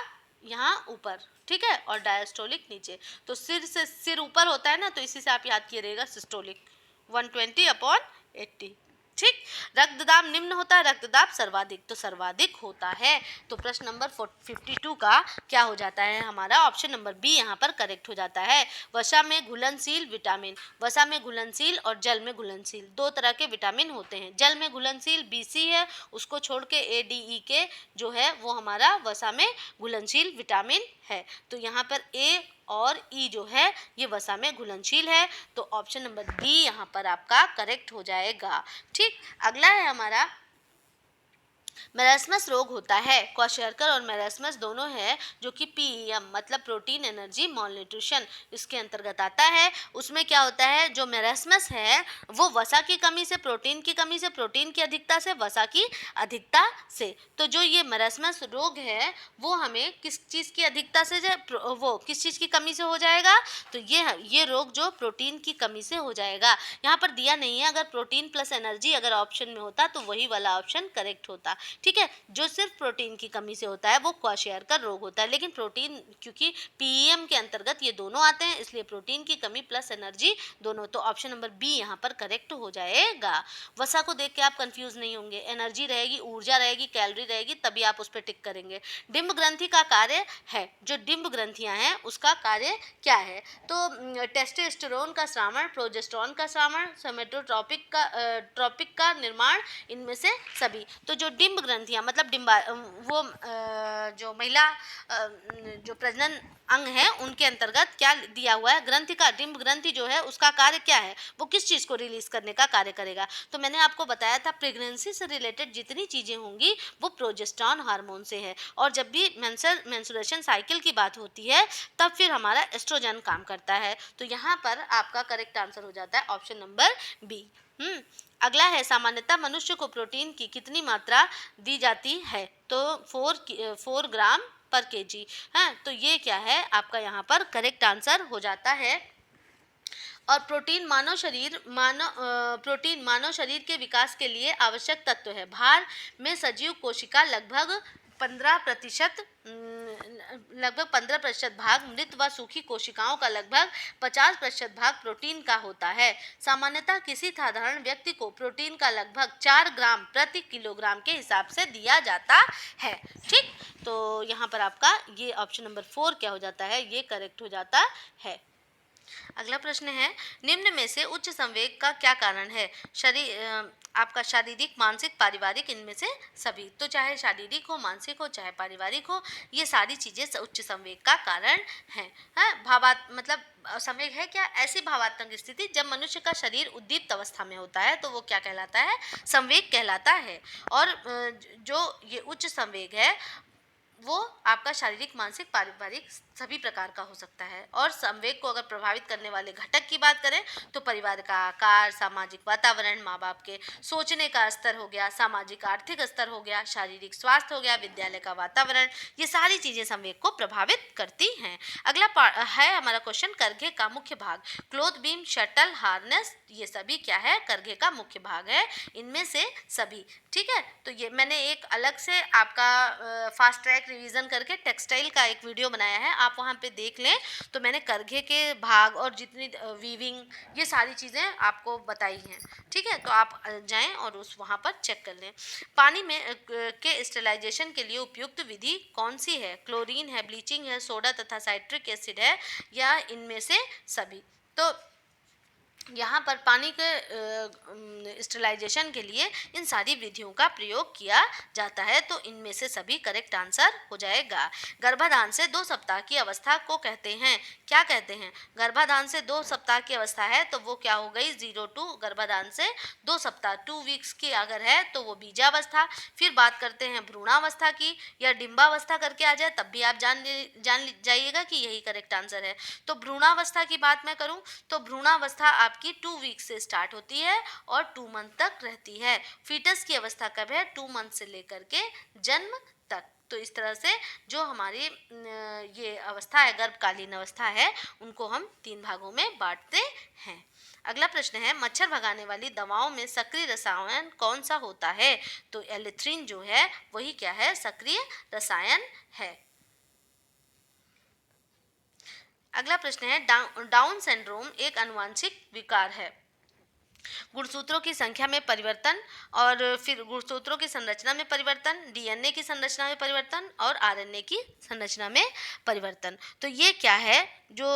यहाँ ऊपर, ठीक है, और डायस्टोलिक नीचे। तो सिर से सिर ऊपर होता है ना, तो इसी से आप याद किए सिस्टोलिक 120/80। ठीक, रक्तदाब निम्न होता है, रक्तदाब सर्वाधिक, तो सर्वाधिक होता है। तो प्रश्न नंबर 52 का क्या हो जाता है हमारा, ऑप्शन नंबर बी यहाँ पर करेक्ट हो जाता है। वसा में घुलनशील विटामिन, वसा में घुलनशील और जल में घुलनशील दो तरह के विटामिन होते हैं। जल में घुलनशील BC है, उसको छोड़ के ADE जो है वो हमारा वसा में घुलनशील विटामिन है। तो यहाँ पर A और E जो है ये वसा में घुलनशील है, तो ऑप्शन नंबर बी यहाँ पर आपका करेक्ट हो जाएगा। ठीक, अगला है हमारा मेरास्मस रोग होता है, क्वाशरकर और मेरास्मस दोनों है, जो कि PEM मतलब प्रोटीन एनर्जी मॉलन्यूट्रिशन इसके अंतर्गत आता है। उसमें क्या होता है, जो मेरास्मस है वो वसा की कमी से, प्रोटीन की कमी से, प्रोटीन की अधिकता से, वसा की अधिकता से। तो जो ये मेरास्मस रोग है वो हमें किस चीज़ की अधिकता से, वो किस चीज़ की कमी से हो जाएगा, तो ये रोग जो प्रोटीन की कमी से हो जाएगा। यहाँ पर दिया नहीं है, अगर प्रोटीन प्लस एनर्जी अगर ऑप्शन में होता तो वही वाला ऑप्शन करेक्ट होता। ठीक है, जो सिर्फ प्रोटीन की कमी से होता है वो क्वाशियरकर रोग होता है, लेकिन प्रोटीन क्योंकि PEM के अंतर्गत ये दोनों आते हैं, इसलिए प्रोटीन की कमी प्लस एनर्जी दोनों, तो ऑप्शन नंबर बी यहाँ पर करेक्ट हो जाएगा। वसा को देख के आप कंफ्यूज नहीं होंगे, एनर्जी रहेगी, ऊर्जा रहेगी, कैलोरी रहेगी, तभी आप उस पर टिक करेंगे। डिम्ब ग्रंथि का कार्य है, जो डिम्ब ग्रंथियां हैं उसका कार्य क्या है, तो टेस्टोस्टेरोन का स्रावण, प्रोजेस्टेरोन का स्रावण, सोमेटोट्रोपिक का निर्माण, इनमें से सभी। तो जो डिम्ब ग्रंथियां मतलब वो जो महिला जो प्रजनन अंग है उनके अंतर्गत क्या दिया हुआ है, ग्रंथि का, डिम्ब ग्रंथि जो है उसका कार्य क्या है, वो किस चीज़ को रिलीज करने का कार्य करेगा। तो मैंने आपको बताया था प्रेगनेंसी से रिलेटेड जितनी चीज़ें होंगी वो प्रोजेस्टेरोन हार्मोन से है, और जब भी मेंस्ट्रुएशन साइकिल की बात होती है तब फिर हमारा एस्ट्रोजन काम करता है। तो यहाँ पर आपका करेक्ट आंसर हो जाता है ऑप्शन नंबर बी। अगला है, सामान्यतः मनुष्य को प्रोटीन की कितनी मात्रा दी जाती है, तो 4 ग्राम पर kg है, तो ये क्या है आपका यहाँ पर करेक्ट आंसर हो जाता है। और प्रोटीन मानव शरीर के विकास के लिए आवश्यक तत्व है। भार में सजीव कोशिका लगभग 15% भाग, मृत व सूखी कोशिकाओं का लगभग 50% भाग प्रोटीन का होता है। सामान्यतः किसी साधारण व्यक्ति को प्रोटीन का लगभग 4 ग्राम प्रति किलोग्राम के हिसाब से दिया जाता है। ठीक, तो यहाँ पर आपका ये ऑप्शन नंबर 4 क्या हो जाता है, ये करेक्ट हो जाता है। अगला प्रश्न है, निम्न में से उच्च संवेग का क्या कारण है, आपका शारीरिक, मानसिक, पारिवारिक, इनमें से सभी। तो चाहे शारीरिक हो, मानसिक हो, चाहे पारिवारिक हो, ये सारी चीजें उच्च संवेग का कारण हैं। मतलब संवेग है क्या, ऐसी भावात्मक स्थिति जब मनुष्य का शरीर उद्दीप्त अवस्था में होता है तो वो क्या कहलाता है, संवेग कहलाता है। और जो ये उच्च संवेग है वो आपका शारीरिक, मानसिक, पारिवारिक सभी प्रकार का हो सकता है। और संवेग को अगर प्रभावित करने वाले घटक की बात करें तो परिवार का आकार, सामाजिक वातावरण, माँ बाप के सोचने का स्तर हो गया, सामाजिक आर्थिक स्तर हो गया, शारीरिक स्वास्थ्य हो गया, विद्यालय का वातावरण, ये सारी चीज़ें संवेग को प्रभावित करती हैं। अगला है हमारा क्वेश्चन, करघे का मुख्य भाग, क्लोथ बीम, शटल, हार्नेस, ये सभी क्या है, करघे का मुख्य भाग है, इनमें से सभी। ठीक है, तो ये मैंने एक अलग से आपका फास्ट ट्रैक रिवीजन करके टेक्सटाइल का एक वीडियो बनाया है, आप वहाँ पे देख लें। तो मैंने करघे के भाग और जितनी वीविंग ये सारी चीज़ें आपको बताई हैं, ठीक है। तो आप जाएं और उस वहाँ पर चेक कर लें। पानी में के स्टेलाइजेशन के लिए उपयुक्त विधि कौन सी है? क्लोरीन है, ब्लीचिंग है, सोडा तथा साइट्रिक एसिड है, या इनमें से सभी? तो यहाँ पर पानी के स्टेलाइजेशन के लिए इन सारी विधियों का प्रयोग किया जाता है, तो इनमें से सभी करेक्ट आंसर हो जाएगा। गर्भाधान से 2 सप्ताह की अवस्था को कहते हैं, क्या कहते हैं? गर्भाधान से 2 सप्ताह की अवस्था है तो वो क्या हो गई? 0 टू गर्भाधान से 2 सप्ताह 2 वीक्स की अगर है तो वो बीजावस्था। फिर बात करते हैं भ्रूणावस्था की, या डिंबावस्था करके आ जाए तब भी आप जान जाइएगा कि यही करेक्ट आंसर है। तो भ्रूणावस्था की बात मैं करूँ तो भ्रूणावस्था आपकी 2 वीक से स्टार्ट होती है और 2 मंथ तक रहती है। फीटस की अवस्था कब है? 2 मंथ से लेकर के जन्म तक। तो इस तरह से जो हमारी ये अवस्था है, गर्भकालीन अवस्था है, उनको हम 3 भागों में बांटते हैं। अगला प्रश्न है, मच्छर भगाने वाली दवाओं में सक्रिय रसायन कौन सा होता है? तो एलिथ्रिन जो है वही क्या है? सक्रिय रसायन है। अगला प्रश्न है, डाउन सिंड्रोम एक आनुवंशिक विकार है। गुणसूत्रों की संख्या में परिवर्तन, और फिर गुणसूत्रों की संरचना में परिवर्तन, डीएनए की संरचना में परिवर्तन और आरएनए की संरचना में परिवर्तन। तो ये क्या है? जो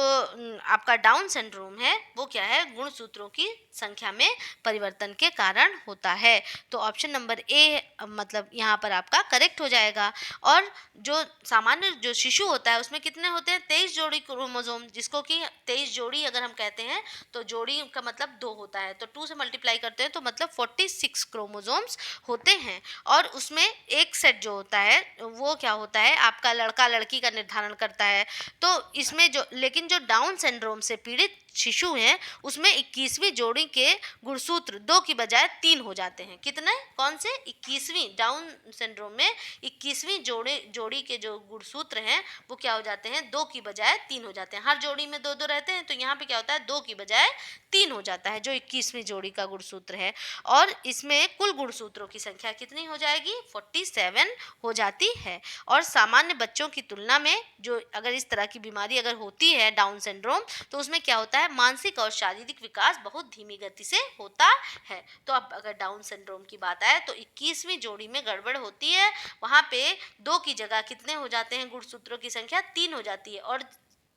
आपका डाउन सिंड्रोम है वो क्या है? गुणसूत्रों की संख्या में परिवर्तन के कारण होता है। तो ऑप्शन नंबर ए मतलब यहाँ पर आपका करेक्ट हो जाएगा। और जो सामान्य जो शिशु होता है उसमें कितने होते हैं? 23 जोड़ी क्रोमोसोम, जिसको कि 23 जोड़ी अगर हम कहते हैं तो जोड़ी का मतलब 2 होता है, तो 2 से मल्टीप्लाई करते हैं तो मतलब 46 क्रोमोसोम्स होते हैं। और उसमें एक सेट जो होता है वो क्या होता है? आपका लड़का लड़की का निर्धारण करता है। तो इसमें जो लेकिन जो डाउन सिंड्रोम से पीड़ित शिशु हैं उसमें 21वीं जोड़ी के गुणसूत्र 2 की बजाय 3 हो जाते हैं। कितने? कौन से? 21वीं। डाउन सिंड्रोम में 21वीं जोड़ी के जो गुणसूत्र हैं वो क्या हो जाते हैं? 2 की बजाय 3 हो जाते हैं। हर जोड़ी में 2-2 रहते हैं, तो यहाँ पे क्या होता है? 2 की बजाय 3 हो जाता है, जो 21वीं जोड़ी का गुणसूत्र है। और इसमें कुल गुणसूत्रों की संख्या कितनी हो जाएगी? 47 हो जाती है। और सामान्य बच्चों की तुलना में जो अगर इस तरह की बीमारी अगर होती है डाउन सिंड्रोम, तो उसमें क्या होता है? मानसिक और शारीरिक विकास बहुत धीमी गति से होता है। तो अब अगर डाउन सिंड्रोम की बात आए तो 21वीं जोड़ी में गड़बड़ होती है, वहाँ पे 2 की जगह कितने हो जाते हैं? गुणसूत्रों की संख्या 3 हो जाती है, और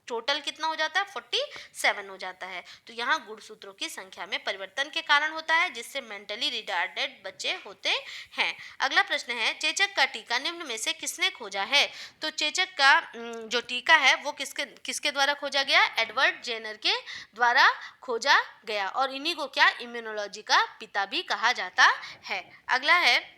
टोटल कितना हो जाता है? 47 हो जाता है। तो यहाँ गुणसूत्रों की संख्या में परिवर्तन के कारण होता है, जिससे मेंटली रिटार्डेड बच्चे होते हैं। अगला प्रश्न है, चेचक का टीका निम्न में से किसने खोजा है? तो चेचक का जो टीका है वो किसके द्वारा खोजा गया? एडवर्ड जेनर के द्वारा खोजा गया, और इन्हीं को क्या इम्यूनोलॉजी का पिता भी कहा जाता है। अगला है,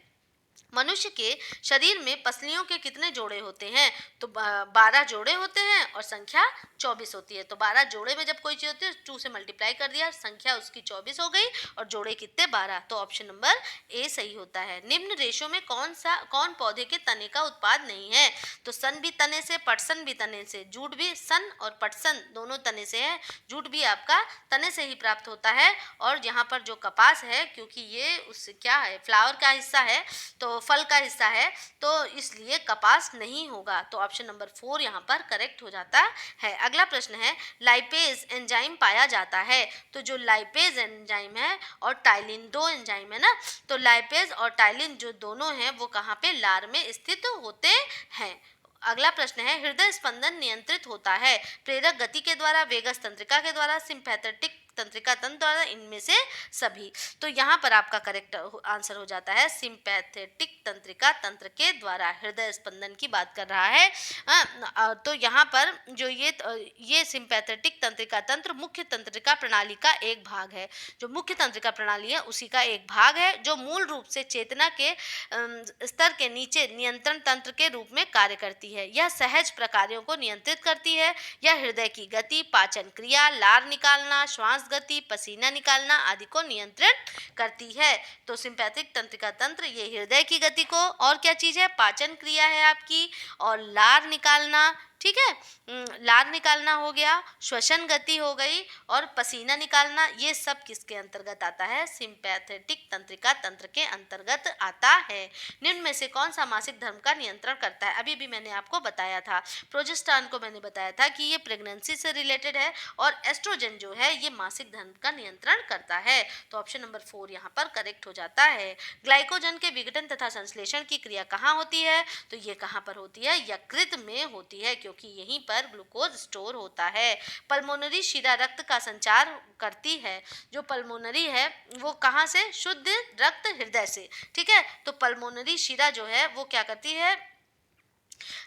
मनुष्य के शरीर में पसलियों के कितने जोड़े होते हैं? तो 12 जोड़े होते हैं और संख्या 24 होती है। तो 12 जोड़े में जब कोई चीज होती है 2 से मल्टीप्लाई कर दिया, संख्या उसकी 24 हो गई और जोड़े कितने? 12। तो ऑप्शन नंबर ए सही होता है। निम्न रेशों में कौन पौधे के तने का उत्पाद नहीं है? तो सन भी तने से, पटसन भी तने से, जूट भी, सन और पटसन दोनों तने से है, जूट भी आपका तने से ही प्राप्त होता है। और यहाँ पर जो कपास है, क्योंकि ये उससे क्या है? फ्लावर का हिस्सा है, तो फल का हिस्सा है, तो इसलिए कपास नहीं होगा। तो ऑप्शन नंबर 4 यहाँ पर करेक्ट हो जाता है। अगला प्रश्न है, लाइपेज एंजाइम पाया जाता है। तो जो लाइपेज एंजाइम है और टाइलिन, 2 एंजाइम है ना, तो लाइपेज और टाइलिन जो दोनों हैं वो कहाँ पे? लार में स्थित होते हैं। अगला प्रश्न है, हृदय स्पंदन नियंत्रित होता है प्रेरक गति के द्वारा, वेगस तंत्रिका के द्वारा, सिंपैथेटिक तंत्रिका तंत्र द्वारा, इनमें से सभी। तो यहाँ पर आपका करेक्ट आंसर हो जाता है सिंपैथेटिक तंत्रिका तंत्र के द्वारा। हृदय स्पंदन की बात कर रहा है। तो यहाँ पर जो ये सिंपैथेटिक तंत्रिका तंत्र मुख्य तंत्रिका प्रणाली का एक भाग है। जो मुख्य तंत्रिका प्रणाली है उसी का एक भाग है, जो मूल रूप से चेतना के स्तर के नीचे नियंत्रण तंत्र के रूप में कार्य करती है। यह सहज प्रकारों को नियंत्रित करती है। यह हृदय की गति, पाचन क्रिया, लार निकालना, श्वास गति, पसीना निकालना आदि को नियंत्रित करती है। तो सिंपैथिक तंत्रिका तंत्र ये हृदय की गति को, और क्या चीज है? पाचन क्रिया है आपकी, और लार निकालना ठीक है। लार निकालना हो गया, श्वसन गति हो गई और पसीना निकालना, ये सब किसके अंतर्गत आता है? सिंपैथेटिक तंत्रिका तंत्र के अंतर्गत आता है। निम्न में से कौन सा मासिक धर्म का नियंत्रण करता है? अभी भी मैंने आपको बताया था, प्रोजेस्टेरॉन को मैंने बताया था कि ये प्रेगनेंसी से रिलेटेड है और एस्ट्रोजन जो है ये मासिक धर्म का नियंत्रण करता है। तो ऑप्शन नंबर 4 यहाँ पर करेक्ट हो जाता है। ग्लाइकोजन के विघटन तथा संश्लेषण की क्रिया कहाँ होती है? तो ये कहाँ पर होती है? यकृत में होती है, क्योंकि यहीं पर ग्लूकोज स्टोर होता है। पल्मोनरी शिरा रक्त का संचार करती है। जो पल्मोनरी है वो कहाँ से? शुद्ध रक्त हृदय से। ठीक है, तो पल्मोनरी शिरा जो है वो क्या करती है?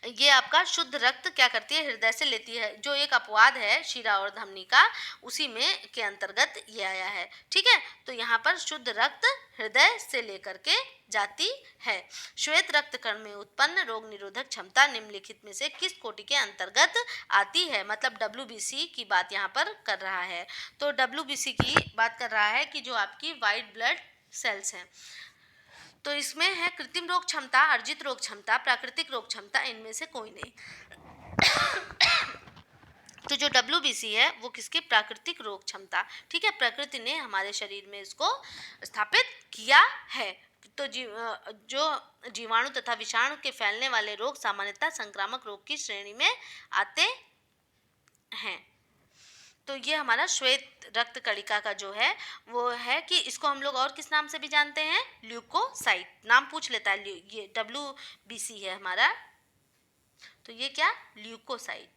ये आपका शुद्ध रक्त क्या करती है? हृदय से लेती है। जो एक अपवाद है शिरा और धमनी का, उसी में के अंतर्गत ये आया है। ठीक है, तो यहाँ पर शुद्ध रक्त हृदय से लेकर के जाती है। श्वेत रक्त कण में उत्पन्न रोग निरोधक क्षमता निम्नलिखित में से किस कोटि के अंतर्गत आती है? मतलब WBC की बात यहाँ पर कर रहा है। तो WBC की बात कर रहा है कि जो आपकी वाइट ब्लड सेल्स हैं, तो इसमें है कृत्रिम रोग क्षमता, अर्जित रोग क्षमता, प्राकृतिक रोग क्षमता, इनमें से कोई नहीं। तो जो WBC है वो किसकी? प्राकृतिक रोग क्षमता। ठीक है, प्रकृति ने हमारे शरीर में इसको स्थापित किया है। तो जो जीवाणु तथा विषाणु के फैलने वाले रोग सामान्यतः संक्रामक रोग की श्रेणी में आते हैं। तो ये हमारा श्वेत रक्त कणिका का जो है वो है कि इसको हम लोग और किस नाम से भी जानते हैं? ल्यूकोसाइट। नाम पूछ लेता है, ये WBC है हमारा, तो ये क्या? ल्यूकोसाइट।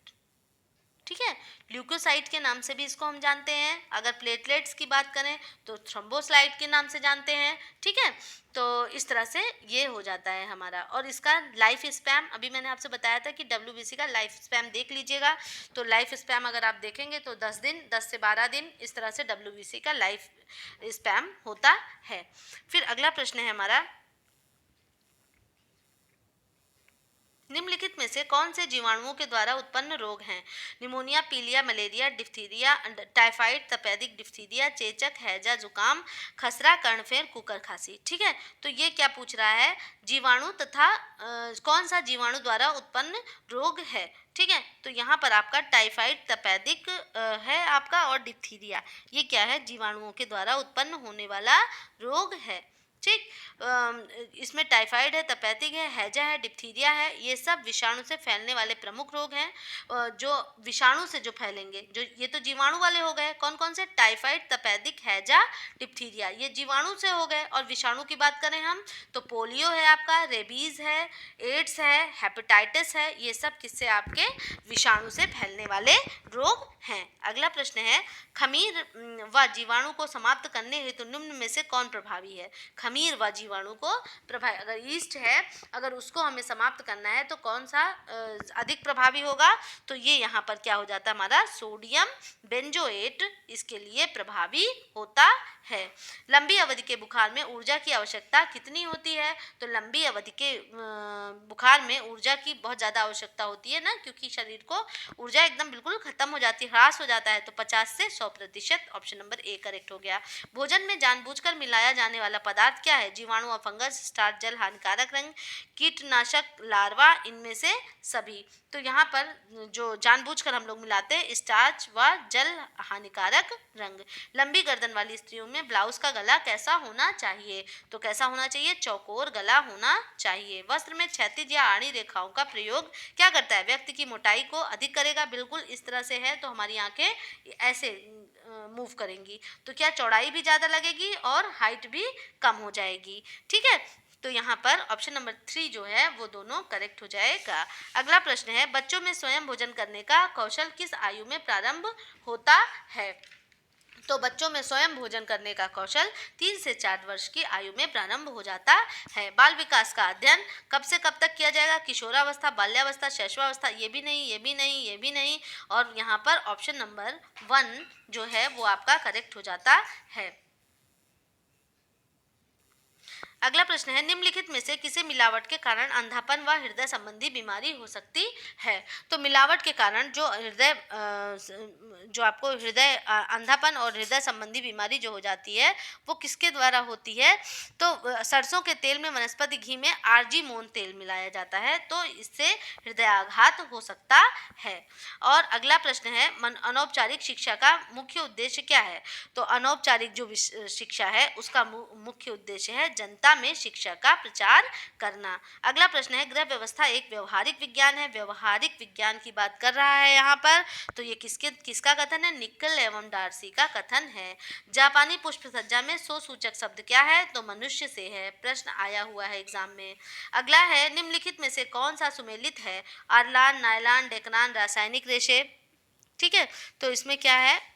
ठीक है, ल्यूकोसाइट के नाम से भी इसको हम जानते हैं। अगर प्लेटलेट्स की बात करें तो थ्रोम्बोसाइट के नाम से जानते हैं। ठीक है, तो इस तरह से ये हो जाता है हमारा। और इसका लाइफ स्पैम, अभी मैंने आपसे बताया था कि WBC का लाइफ स्पैम देख लीजिएगा। तो लाइफ स्पैम अगर आप देखेंगे तो 10 दिन, 10 से 12 दिन, इस तरह से WBC का लाइफ स्पैम होता है। फिर अगला प्रश्न है हमारा, निम्नलिखित में से कौन से जीवाणुओं के द्वारा उत्पन्न रोग हैं? निमोनिया, पीलिया, मलेरिया, डिप्थीरिया, टाइफाइड, तपेदिक डिप्थीरिया, चेचक, हैजा, जुकाम, खसरा, कर्णफेर, कुकर खांसी। ठीक है, तो ये क्या पूछ रहा है? जीवाणु तथा कौन सा जीवाणु द्वारा उत्पन्न रोग है। ठीक है, तो यहाँ पर आपका टाइफाइड, तपेदिक है आपका, और डिप्थीरिया, ये क्या है? जीवाणुओं के द्वारा उत्पन्न होने वाला रोग है। ठीक, इसमें टाइफाइड है, तपेदिक है, हैजा है, डिप्थीरिया है, ये सब विषाणु से फैलने वाले प्रमुख रोग हैं। जो विषाणु से जो फैलेंगे, जो ये तो जीवाणु वाले हो गए, कौन कौन से? टाइफाइड, तपेदिक, हैजा, डिप्थीरिया, ये जीवाणु से हो गए। और विषाणु की बात करें हम तो पोलियो है आपका, रेबीज है, एड्स है, हेपेटाइटिस है, ये सब किससे? आपके विषाणु से फैलने वाले रोग हैं। अगला प्रश्न है, खमीर व जीवाणु को समाप्त करने हेतु निम्न में से कौन प्रभावी है? खमीर व जीवाणु को प्रभावी, अगर ईस्ट है, अगर उसको हमें समाप्त करना है तो कौन सा अधिक प्रभावी होगा? तो ये यहाँ पर क्या हो जाता है हमारा? सोडियम बेंजोएट इसके लिए प्रभावी होता है। लंबी अवधि के बुखार में ऊर्जा की आवश्यकता कितनी होती है? तो लंबी अवधि के बुखार में ऊर्जा की बहुत ज़्यादा आवश्यकता होती है ना, क्योंकि शरीर को ऊर्जा एकदम बिल्कुल खत्म हो जाती है, ह्रास हो जाता है। तो 50 से 100%, ऑप्शन नंबर ए करेक्ट हो गया। भोजन में जानबूझकर मिलाया जाने वाला पदार्थ क्या है? जीवाणु और फंगस, स्टार्च, जल, हानिकारक रंग, कीटनाशक, लार्वा, इनमें से सभी। तो यहाँ पर जो जानबूझकर हम लोग मिलाते हैं, स्टार्च व जल, हानिकारक रंग। लंबी गर्दन वाली स्त्रियों में ब्लाउज का गला कैसा होना चाहिए? तो कैसा होना चाहिए? चौकोर गला होना चाहिए। वस्त्र में क्षैतिज या आड़ी रेखाओं का प्रयोग क्या करता है? व्यक्ति की मोटाई को अधिक करेगा। बिल्कुल इस तरह से है तो हमारी आंखें ऐसे मूव करेंगी, तो क्या चौड़ाई भी ज़्यादा लगेगी और हाइट भी कम हो जाएगी। ठीक है, तो यहाँ पर ऑप्शन नंबर 3 जो है वो दोनों करेक्ट हो जाएगा। अगला प्रश्न है, बच्चों में स्वयं भोजन करने का कौशल किस आयु में प्रारंभ होता है? तो बच्चों में स्वयं भोजन करने का कौशल 3 से 4 वर्ष की आयु में प्रारंभ हो जाता है। बाल विकास का अध्ययन कब से कब तक किया जाएगा? किशोरावस्था, बाल्यावस्था, शैशवावस्था, ये भी नहीं, ये भी नहीं, ये भी नहीं, और यहाँ पर ऑप्शन नंबर 1 जो है वो आपका करेक्ट हो जाता है। अगला प्रश्न है, निम्नलिखित में से किसे मिलावट के कारण अंधापन व हृदय संबंधी बीमारी हो सकती है? तो मिलावट के कारण जो आपको अंधापन और हृदय संबंधी बीमारी जो हो जाती है वो किसके द्वारा होती है? तो सरसों के तेल में, वनस्पति घी में आर्जीमोन तेल मिलाया जाता है, तो इससे हृदयाघात हो सकता है। और अगला प्रश्न है, अनौपचारिक शिक्षा का मुख्य उद्देश्य क्या है? तो अनौपचारिक जो शिक्षा है उसका मुख्य उद्देश्य है जनता में शिक्षा का प्रचार करना। अगला प्रश्न है, गृह व्यवस्था एक व्यवहारिक विज्ञान है। व्यवहारिक विज्ञान की बात कर रहा है यहाँ पर, तो ये किसका कथन है? निकल एवं डार्सी का कथन है। जापानी पुष्प सज्जा में सो सूचक शब्द क्या है? तो मनुष्य से है, प्रश्न आया हुआ है एग्जाम में। अगला है, निम्नलिखित में से कौन सा सुमेलित है? आर्लान, नायलॉन, डेकनान, रासायनिक रेशे। ठीक है, तो इसमें क्या है?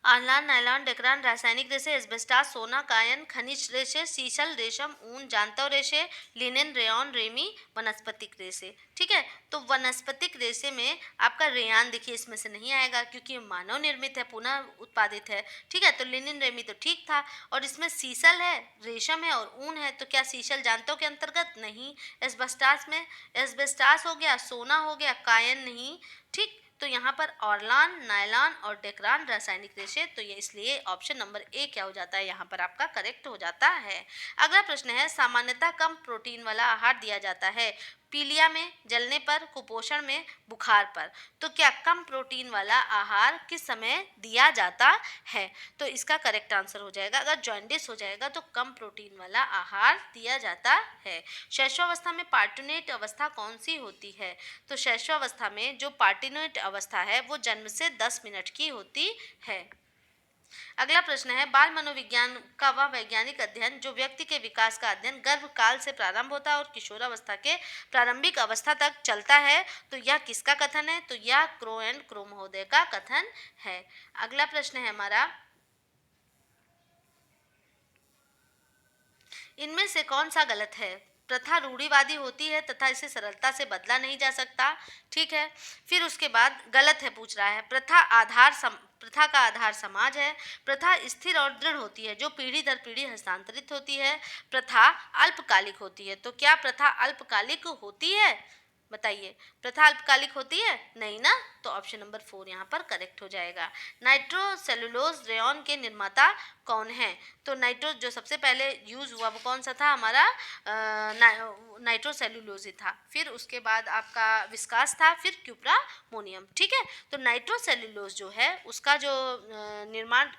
आर्लान, नायलॉन, डेकरान, रासायनिक रेशे, एस्बेस्टास, सोना, कायन, खनिज रेशे, सीसल, रेशम, ऊन, जानतर रेशे, लिनेन, रेयॉन, रेमी, वनस्पतिक रेशे। ठीक है, तो वनस्पतिक रेशे में आपका रेयान देखिए इसमें से नहीं आएगा क्योंकि मानव निर्मित है, पुनः उत्पादित है। ठीक है, तो लिनेन, रेमी तो ठीक था। और इसमें सीसल है, रेशम है और ऊन है, तो क्या सीसल जानतों के अंतर्गत? नहीं। एस्बेस्टास में एस्बेस्टास हो गया, सोना हो गया, कायन नहीं। ठीक, तो यहाँ पर ऑर्लान, नायलॉन और डेकरान रासायनिक रेशे, तो ये इसलिए ऑप्शन नंबर ए क्या हो जाता है? यहाँ पर आपका करेक्ट हो जाता है। अगला प्रश्न है, सामान्यतः कम प्रोटीन वाला आहार दिया जाता है पीलिया में, जलने पर, कुपोषण में, बुखार पर। तो क्या कम प्रोटीन वाला आहार किस समय दिया जाता है? तो इसका करेक्ट आंसर हो जाएगा, अगर जॉन्डिस हो जाएगा तो कम प्रोटीन वाला आहार दिया जाता है। शैशवावस्था में पार्टुनेट अवस्था कौन सी होती है? तो शैशवावस्था में जो पार्टुनेट अवस्था है वो जन्म से 10 मिनट की होती है। अगला प्रश्न है, बाल मनोविज्ञान का वह वैज्ञानिक अध्ययन जो व्यक्ति के विकास का अध्ययन गर्भ काल से प्रारंभ होता है और किशोरावस्था के प्रारंभिक अवस्था तक चलता है, तो यह किसका कथन है? तो यह क्रो एंड क्रो महोदय का कथन है। अगला प्रश्न है हमारा, इनमें से कौन सा गलत है? प्रथा रूढ़िवादी होती है तथा इसे सरलता से बदला नहीं जा सकता। ठीक है, फिर उसके बाद गलत है पूछ रहा है, प्रथा का आधार समाज है। प्रथा स्थिर और दृढ़ होती है जो पीढ़ी दर पीढ़ी हस्तांतरित होती है। प्रथा अल्पकालिक होती है, तो क्या प्रथा अल्पकालिक होती है? बताइए, प्रथा अल्पकालिक होती है? नहीं ना, तो ऑप्शन नंबर 4 यहाँ पर करेक्ट हो जाएगा। नाइट्रोसेलुलोज रेयॉन के निर्माता कौन है? तो नाइट्रो जो सबसे पहले यूज हुआ वो कौन सा था? हमारा नाइट्रोसेलुलोज ही था। फिर उसके बाद आपका विस्कास था, फिर क्यूप्रामोनियम। ठीक है, तो नाइट्रोसेलुलोज जो है उसका जो निर्माण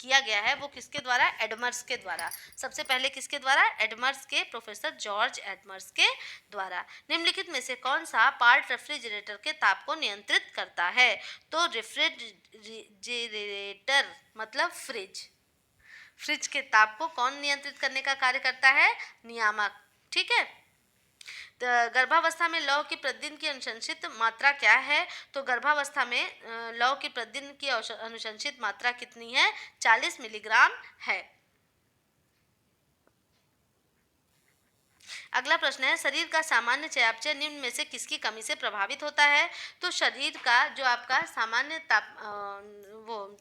किया गया है वो किसके द्वारा? एडमर्स के द्वारा। सबसे पहले किसके द्वारा? एडमर्स के, प्रोफेसर जॉर्ज एडमर्स के द्वारा। निम्नलिखित में से कौन सा पार्ट रेफ्रिजरेटर के ताप को नियंत्रित करता है? तो रेफ्रिजरेटर मतलब फ्रिज। फ्रिज के ताप को कौन नियंत्रित करने का कार्य करता है? नियामक। ठीक है, गर्भावस्था में लौह की प्रतिदिन की अनुशंसित मात्रा क्या है? तो गर्भावस्था में लौह की प्रतिदिन की अनुशंसित मात्रा कितनी है? 40 मिलीग्राम है। अगला प्रश्न है, शरीर का सामान्य चयापचय निम्न में से किसकी कमी से प्रभावित होता है? तो शरीर का जो आपका सामान्य वो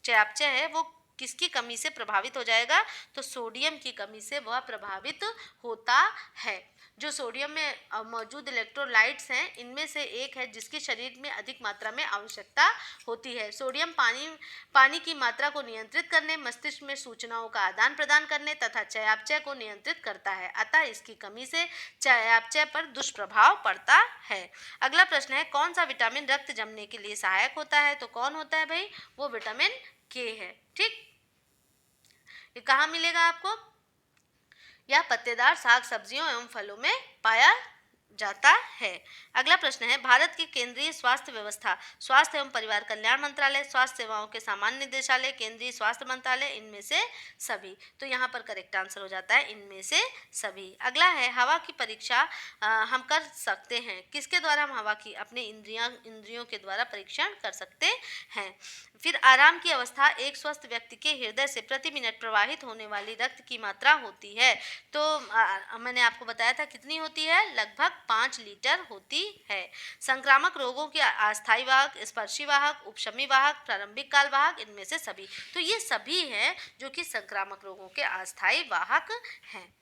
चयापचय है वो किसकी कमी से प्रभावित हो जाएगा? तो सोडियम की कमी से वह प्रभावित होता है। जो सोडियम में मौजूद इलेक्ट्रोलाइट्स हैं इनमें से एक है जिसकी शरीर में अधिक मात्रा में आवश्यकता होती है। सोडियम पानी की मात्रा को नियंत्रित करने, मस्तिष्क में सूचनाओं का आदान प्रदान करने तथा चयापचय को नियंत्रित करता है, अतः इसकी कमी से चयापचय पर दुष्प्रभाव पड़ता है। अगला प्रश्न है, कौन सा विटामिन रक्त जमने के लिए सहायक होता है? तो कौन होता है भाई? वो विटामिन के है। ठीक, ये कहाँ मिलेगा आपको? यह पत्तेदार साग सब्जियों एवं फलों में पाया जाता है। अगला प्रश्न है, भारत की केंद्रीय स्वास्थ्य व्यवस्था स्वास्थ्य एवं परिवार कल्याण मंत्रालय, स्वास्थ्य सेवाओं के सामान्य निदेशालय, केंद्रीय स्वास्थ्य मंत्रालय, इनमें से सभी। तो यहाँ पर करेक्ट आंसर हो जाता है इनमें से सभी। अगला है, हवा की परीक्षा हम कर सकते हैं किसके द्वारा? हम हवा की अपने इंद्रियों के द्वारा परीक्षण कर सकते हैं। फिर आराम की अवस्था एक स्वस्थ व्यक्ति के हृदय से प्रति मिनट प्रवाहित होने वाली रक्त की मात्रा होती है। तो मैंने आपको बताया था कितनी होती है? लगभग लगभग 5 लीटर होती है। संक्रामक रोगों के अस्थायी वाहक, स्पर्शी वाहक, उपशमी वाहक, प्रारंभिक काल वाहक, इनमें से सभी। तो ये सभी हैं जो कि संक्रामक रोगों के अस्थायी वाहक हैं।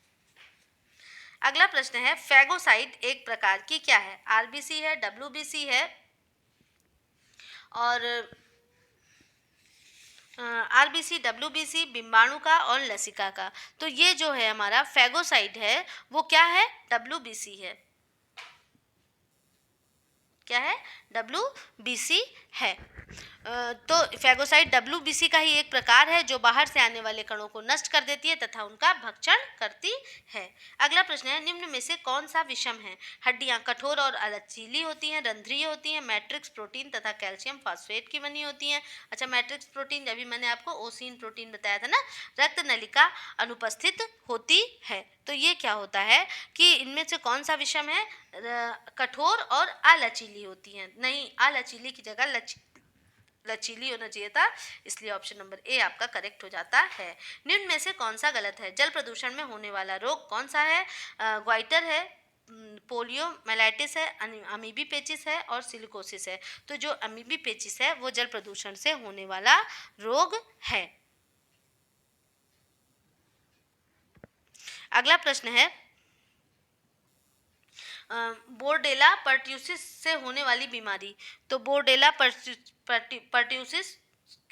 अगला प्रश्न है, फैगोसाइट एक प्रकार की क्या है? आरबीसी है, डब्ल्यूबीसी है और आरबीसी, डब्ल्यूबीसी, बिंबाणु का और लसिका का। तो ये जो है हमारा फैगोसाइट है वो क्या है? डब्ल्यूबीसी है। क्या है? डब्ल्यूबीसी है। तो फैगोसाइट डब्ल्यूबीसी का ही एक प्रकार है जो बाहर से आने वाले कणों को नष्ट कर देती है तथा उनका भक्षण करती है। अगला प्रश्न है, निम्न में से कौन सा विषम है? हड्डियां कठोर और लचीली होती हैं, रंध्रीय होती हैं, मैट्रिक्स प्रोटीन तथा कैल्शियम फॉस्फेट की बनी होती हैं। अच्छा, मैट्रिक्स प्रोटीन अभी मैंने आपको ओसीन प्रोटीन बताया था ना, रक्त नलिका अनुपस्थित होती है। तो ये क्या होता है कि इनमें से कौन सा विषम है? कठोर और अलचीली होती हैं। नहीं, अलचीली की जगह लचीली होना चाहिए था, इसलिए ऑप्शन नंबर ए आपका करेक्ट हो जाता है। निम्न में से कौन सा गलत है? जल प्रदूषण में होने वाला रोग कौन सा है? ग्वाइटर है, पोलियोमाइलाइटिस है, अमीबी पेचिस है और सिलिकोसिस है। तो जो अमीबी पेचिस है वो जल प्रदूषण से होने वाला रोग है। अगला प्रश्न है, बोर्डेला पर्ट्यूसिस से होने वाली बीमारी। तो बोर्डेला पर्ट्यूसिस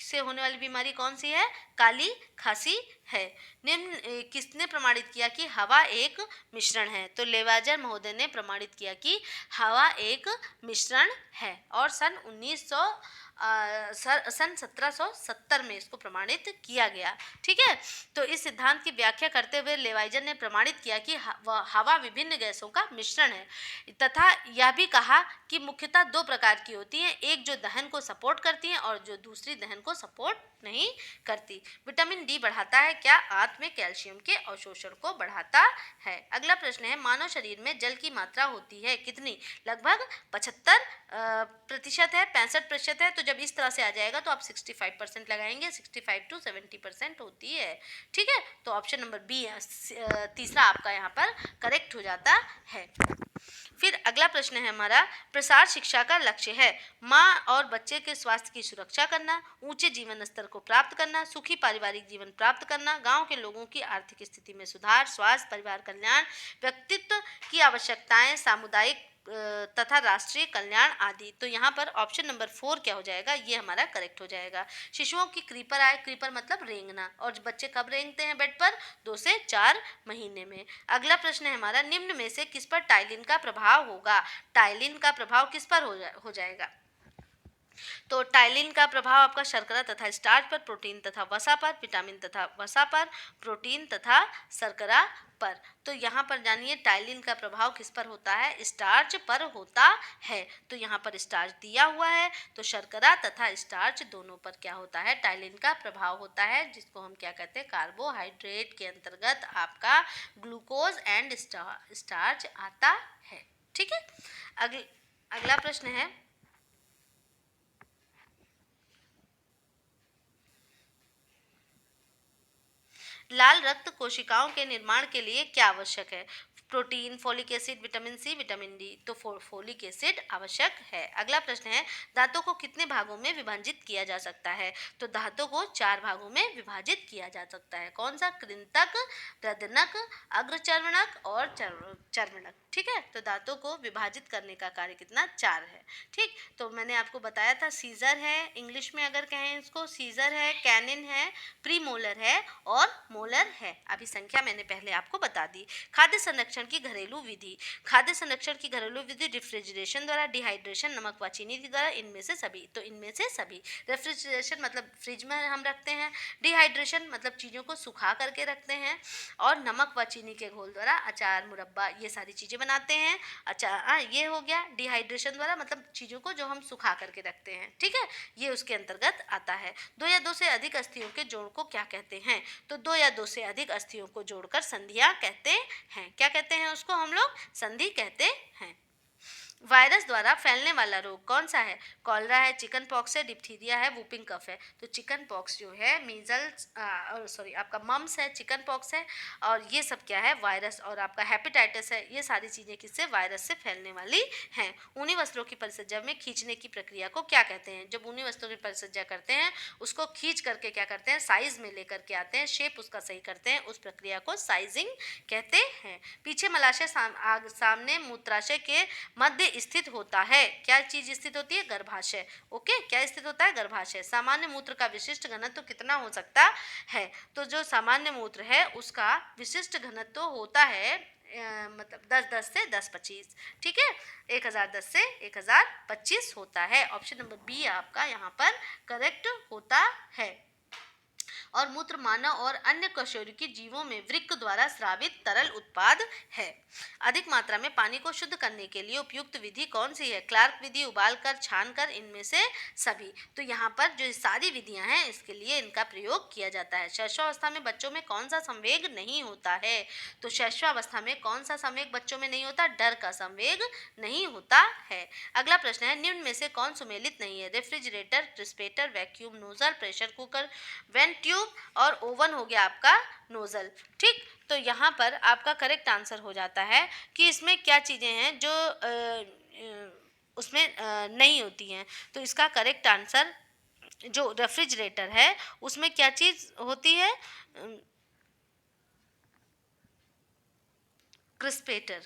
से होने वाली बीमारी कौन सी है? काली खांसी है। निम्न किसने प्रमाणित किया कि हवा एक मिश्रण है? तो लेवाजर महोदय ने प्रमाणित किया कि हवा एक मिश्रण है और सन 1770 में इसको प्रमाणित किया गया। ठीक है, तो इस सिद्धांत की व्याख्या करते हुए लेवाइजर ने प्रमाणित किया कि हवा विभिन्न गैसों का मिश्रण है तथा यह भी कहा कि मुख्यतः दो प्रकार की होती हैं, एक जो दहन को सपोर्ट करती हैं और जो दूसरी दहन को सपोर्ट नहीं करती। विटामिन डी बढ़ाता है क्या? आंत में कैल्शियम के अवशोषण को बढ़ाता है। अगला प्रश्न है, मानव शरीर में जल की मात्रा होती है कितनी? लगभग 75% है, 65% है। तो जब इस तरह से आ जाएगा तो आप 65% लगाएंगे, 65 to 70% होती है। ठीक है, तो ऑप्शन नंबर बी तीसरा आपका यहाँ पर करेक्ट हो जाता है। फिर अगला प्रश्न है हमारा, प्रसार शिक्षा का लक्ष्य है माँ और बच्चे के स्वास्थ्य की सुरक्षा करना, ऊंचे जीवन स्तर को प्राप्त करना, सुखी पारिवारिक जीवन प्राप्त करना, गांव के लोगों की आर्थिक स्थिति में सुधार, स्वास्थ्य, परिवार कल्याण, व्यक्तित्व की आवश्यकताएं, सामुदायिक तथा राष्ट्रीय कल्याण आदि। तो यहाँ पर ऑप्शन नंबर 4 क्या हो जाएगा? ये हमारा करेक्ट हो जाएगा। शिशुओं की क्रीपर आए, क्रीपर मतलब रेंगना, और बच्चे कब रेंगते हैं बेड पर? 2 से 4 महीने में। अगला प्रश्न है हमारा, निम्न में से किस पर टाइलिन का प्रभाव होगा? टाइलिन का प्रभाव किस पर हो जाएगा? तो टाइलिन का प्रभाव आपका शर्करा तथा स्टार्च पर, प्रोटीन तथा वसा पर, विटामिन तथा वसा पर, प्रोटीन तथा शर्करा पर। तो यहाँ पर जानिए टाइलिन का प्रभाव किस पर होता है? स्टार्च पर होता है। तो यहाँ पर स्टार्च दिया हुआ है, तो शर्करा तथा स्टार्च दोनों पर क्या होता है? टाइलिन का प्रभाव होता है, जिसको हम क्या कहते हैं? कार्बोहाइड्रेट के अंतर्गत आपका ग्लूकोज एंड स्टार्च आता है। ठीक है, अगला प्रश्न है, लाल रक्त कोशिकाओं के निर्माण के लिए क्या आवश्यक है? Protein, folic acid, vitamin C, vitamin D. तो फोलिक एसिड आवश्यक है। अगला प्रश्न है, दांतों को कितने भागों में विभाजित किया जा सकता है? तो दांतों को 4 भागों में विभाजित किया जा सकता है। कौन सा? कृंतक, प्रदनक, अग्रचर्वणक और चर्वणक। ठीक है, तो दांतों को विभाजित करने का कार्य कितना? 4 है। ठीक, तो मैंने आपको बताया था सीजर है, इंग्लिश में अगर कहें इसको सीजर है, कैनिन है, प्रीमोलर है और मोलर है। अभी संख्या मैंने पहले आपको बता दी। खाद्य संरक्षण की घरेलू विधि। खाद्य संरक्षण की घरेलू विधि रेफ्रिजरेशन द्वारा, डिहाइड्रेशन, नमक व चीनी द्वारा, इनमें से सभी। तो इनमें से सभी। रेफ्रिजरेशन मतलब फ्रिज में हम रखते हैं, डिहाइड्रेशन मतलब चीज़ों को सुखा करके रखते हैं, और नमक व चीनी के घोल द्वारा अचार, मुरब्बा, ये सारी चीज़ें बनाते हैं। अच्छा, ये हो गया डिहाइड्रेशन द्वारा, मतलब चीज़ों को जो हम सुखा करके रखते हैं। ठीक है, ये उसके अंतर्गत आता है। 2 या 2 से अधिक अस्थियों के जोड़ को क्या कहते हैं? तो 2 या 2 से अधिक अस्थियों को जोड़कर संधियां कहते हैं। क्या कहते हैं उसको? हम लोग संधि कहते हैं। वायरस द्वारा फैलने वाला रोग कौन सा है? कॉलरा है, चिकन पॉक्स है, डिप्थीरिया है, वूपिंग कफ है। तो चिकन पॉक्स जो है मीजल्स सॉरी आपका मम्स है, चिकन पॉक्स है, और ये सब क्या है? वायरस। और आपका हेपेटाइटिस है। ये सारी चीज़ें किससे? वायरस से फैलने वाली हैं। ऊनी वस्त्रों की परिसज्जा में खींचने की प्रक्रिया को क्या कहते हैं? जब ऊनी वस्त्रों की परिसज्जा करते हैं उसको खींच करके क्या करते हैं? साइज में लेकर के आते हैं, शेप उसका सही करते हैं, उस प्रक्रिया को साइजिंग कहते हैं। पीछे मलाशय सामने मूत्राशय के मध्य स्थित होता है। क्या चीज स्थित होती है? गर्भाशय। ओके, क्या स्थित होता है? गर्भाशय। सामान्य मूत्र का विशिष्ट घनत्व कितना हो सकता है? तो जो सामान्य मूत्र है उसका विशिष्ट घनत्व होता है मतलब 10-10 से 10-25। ठीक है, 1010 से 1025 होता है। ऑप्शन नंबर बी आपका यहाँ पर करेक्ट होता है। और मूत्र मानव और अन्य कशेरुकी जीवों में वृक्क द्वारा स्रावित तरल उत्पाद है। अधिक मात्रा में पानी को शुद्ध करने के लिए उपयुक्त विधि कौन सी है? क्लार्क विधि, उबालकर, छानकर, इनमें से सभी। तो यहाँ पर जो सारी विधियां हैं इसके लिए इनका प्रयोग किया जाता है। शैशवावस्था में बच्चों में कौन सा संवेग नहीं होता है? तो शैशवावस्था में कौन सा संवेग बच्चों में नहीं होता? डर का संवेग नहीं होता है। अगला प्रश्न है, निम्न में से कौन सुमेलित नहीं है? रेफ्रिजरेटर, क्रिस्पेटर, vacuum nozzle, pressure cooker, vent tube और ओवन हो गया आपका नोजल। ठीक, तो यहाँ पर आपका करेक्ट आंसर हो जाता है कि इसमें क्या चीज़ें हैं जो उसमें नहीं होती हैं। तो इसका करेक्ट आंसर जो रेफ्रिजरेटर है उसमें क्या चीज़ होती है? क्रिस्पेटर।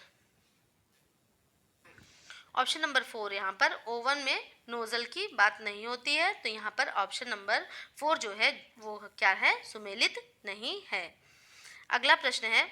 ऑप्शन नंबर 4 यहाँ पर ओवन में नोजल की बात नहीं होती है। तो यहाँ पर ऑप्शन नंबर 4 जो है वो क्या है? सुमेलित नहीं है। अगला प्रश्न है,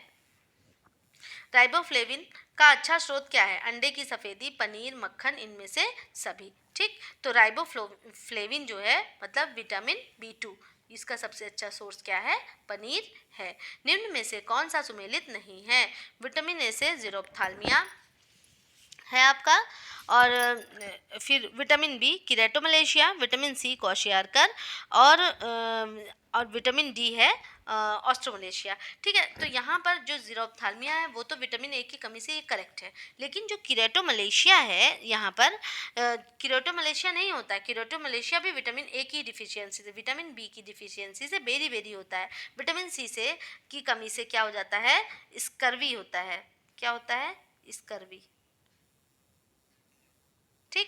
राइबोफ्लेविन का अच्छा स्रोत क्या है? अंडे की सफेदी, पनीर, मक्खन, इनमें से सभी। ठीक, तो राइबोफ्लेविन जो है मतलब विटामिन B2, इसका सबसे अच्छा सोर्स क्या है? पनीर है। निम्न में से कौन सा सुमेलित नहीं है? विटामिन ए से जीरोप्थाल्मिया है आपका, और फिर विटामिन बी किरेटोमलेशिया, विटामिन सी क्वाशियारकर, और विटामिन डी है ऑस्ट्रोमलेशिया। ठीक है, तो यहाँ पर जो जीरोप्थाल्मिया है वो तो विटामिन ए की कमी से ये करेक्ट है, लेकिन जो किरेटोमलेशिया है यहाँ पर किरेटोमलेशिया नहीं होता है। किरेटोमलेशिया भी विटामिन ए की डिफिशियंसी से, विटामिन बी की डिफिशियंसी से बेरी बेरी होता है। विटामिन सी से की कमी से क्या हो जाता है? स्कर्वी होता है। क्या होता है? स्कर्वी। ठीक,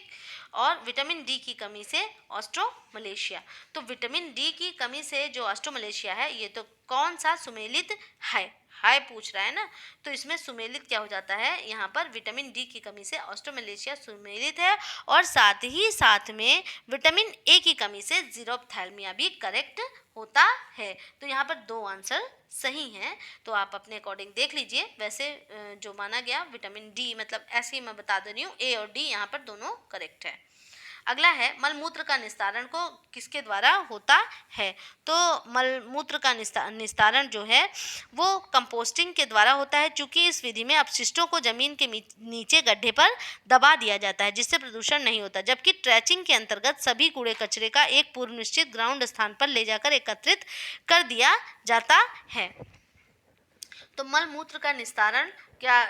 और विटामिन डी की कमी से ऑस्ट्रोमलेशिया। तो विटामिन डी की कमी से जो ऑस्ट्रोमलेशिया है ये तो कौन सा सुमेलित है? हाय पूछ रहा है ना, तो इसमें सुमेलित क्या हो जाता है? यहाँ पर विटामिन डी की कमी से ऑस्ट्रोमलेशिया सुमेलित है, और साथ ही साथ में विटामिन ए की कमी से जीरोप्थैल्मिया भी करेक्ट होता है। तो यहाँ पर दो आंसर सही हैं, तो आप अपने अकॉर्डिंग देख लीजिए। वैसे जो माना गया विटामिन डी मतलब ऐसे ही मैं बता दे रही हूँ, ए और डी यहाँ पर दोनों करेक्ट है। अगला है, मलमूत्र का निस्तारण को किसके द्वारा होता है? तो मलमूत्र का निस्तारण जो है वो कंपोस्टिंग के द्वारा होता है, क्योंकि इस विधि में अपशिष्टों को जमीन के नीचे गड्ढे पर दबा दिया जाता है जिससे प्रदूषण नहीं होता, जबकि ट्रैचिंग के अंतर्गत सभी कूड़े कचरे का एक पूर्व निश्चित ग्राउंड स्थान पर ले जाकर एकत्रित कर दिया जाता है। तो मलमूत्र का निस्तारण क्या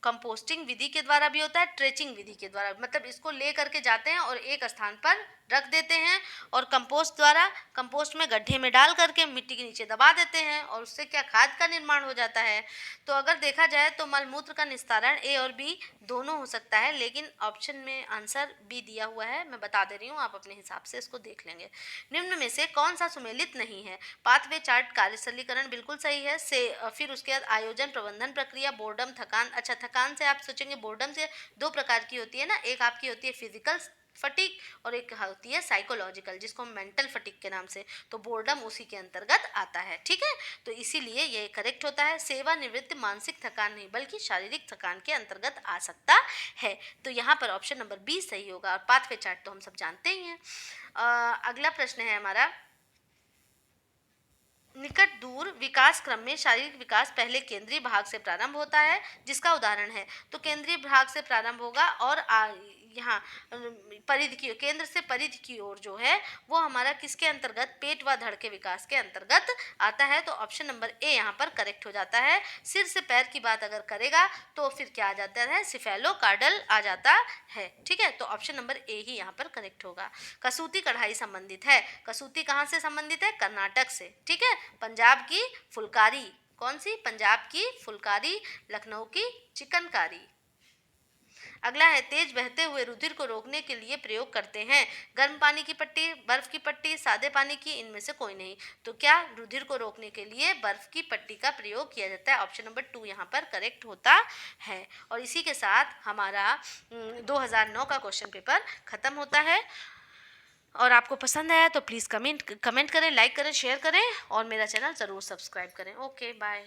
कंपोस्टिंग विधि के द्वारा भी होता है, ट्रेचिंग विधि के द्वारा, मतलब इसको ले करके जाते हैं और एक स्थान पर रख देते हैं, और कंपोस्ट द्वारा कंपोस्ट में गड्ढे में डाल करके मिट्टी के नीचे दबा देते हैं, और उससे क्या खाद का निर्माण हो जाता है। तो अगर देखा जाए तो मलमूत्र का निस्तारण ए और बी दोनों हो सकता है, लेकिन ऑप्शन में आंसर बी दिया हुआ है, मैं बता दे रही हूँ, आप अपने हिसाब से इसको देख लेंगे। निम्न में से कौन सा सुमेलित नहीं है? पाथवे चार्ट, कार्य सरलीकरण बिल्कुल सही है। से फिर उसके बाद आयोजन, प्रबंधन प्रक्रिया, बोर्डम, थकान। अच्छा, थकान से आप सोचेंगे बोर्डम से दो प्रकार की होती है ना, एक आपकी होती है फिजिकल फटीक और एक होती है साइकोलॉजिकल, जिसको हम मेंटल फटीक के नाम से, तो बोर्डम उसी के अंतर्गत आता है। ठीक है, तो इसीलिए ये करेक्ट होता है। सेवानिवृत्त मानसिक थकान नहीं बल्कि शारीरिक थकान के अंतर्गत आ सकता है। तो यहाँ पर ऑप्शन नंबर बी सही होगा, और पाथवे चार्ट तो हम सब जानते ही हैं। अगला प्रश्न है हमारा, निकट दूर विकास क्रम में शारीरिक विकास पहले केंद्रीय भाग से प्रारंभ होता है, जिसका उदाहरण है। तो केंद्रीय भाग से प्रारंभ होगा और यहाँ परिधि की केंद्र से परिधि की ओर जो है वो हमारा किसके अंतर्गत, पेट व धड़ के विकास के अंतर्गत आता है। तो ऑप्शन नंबर ए यहाँ पर करेक्ट हो जाता है। सिर से पैर की बात अगर करेगा तो फिर क्या आ जाता है, सिफेलोकार्डल आ जाता है। ठीक है, तो ऑप्शन नंबर ए ही यहाँ पर करेक्ट होगा। कसूती कढ़ाई संबंधित है, कसूती कहाँ से संबंधित है, कर्नाटक से। ठीक है, पंजाब की फुलकारी, कौन सी, पंजाब की फुलकारी, लखनऊ की चिकनकारी। अगला है, तेज बहते हुए रुधिर को रोकने के लिए प्रयोग करते हैं, गर्म पानी की पट्टी, बर्फ की पट्टी, सादे पानी की, इनमें से कोई नहीं। तो क्या रुधिर को रोकने के लिए बर्फ की पट्टी का प्रयोग किया जाता है। ऑप्शन नंबर 2 यहाँ पर करेक्ट होता है। और इसी के साथ हमारा 2009 का क्वेश्चन पेपर खत्म होता है। और आपको पसंद आया तो प्लीज़ कमेंट करें, लाइक करें, शेयर करें और मेरा चैनल ज़रूर सब्सक्राइब करें। Okay, bye.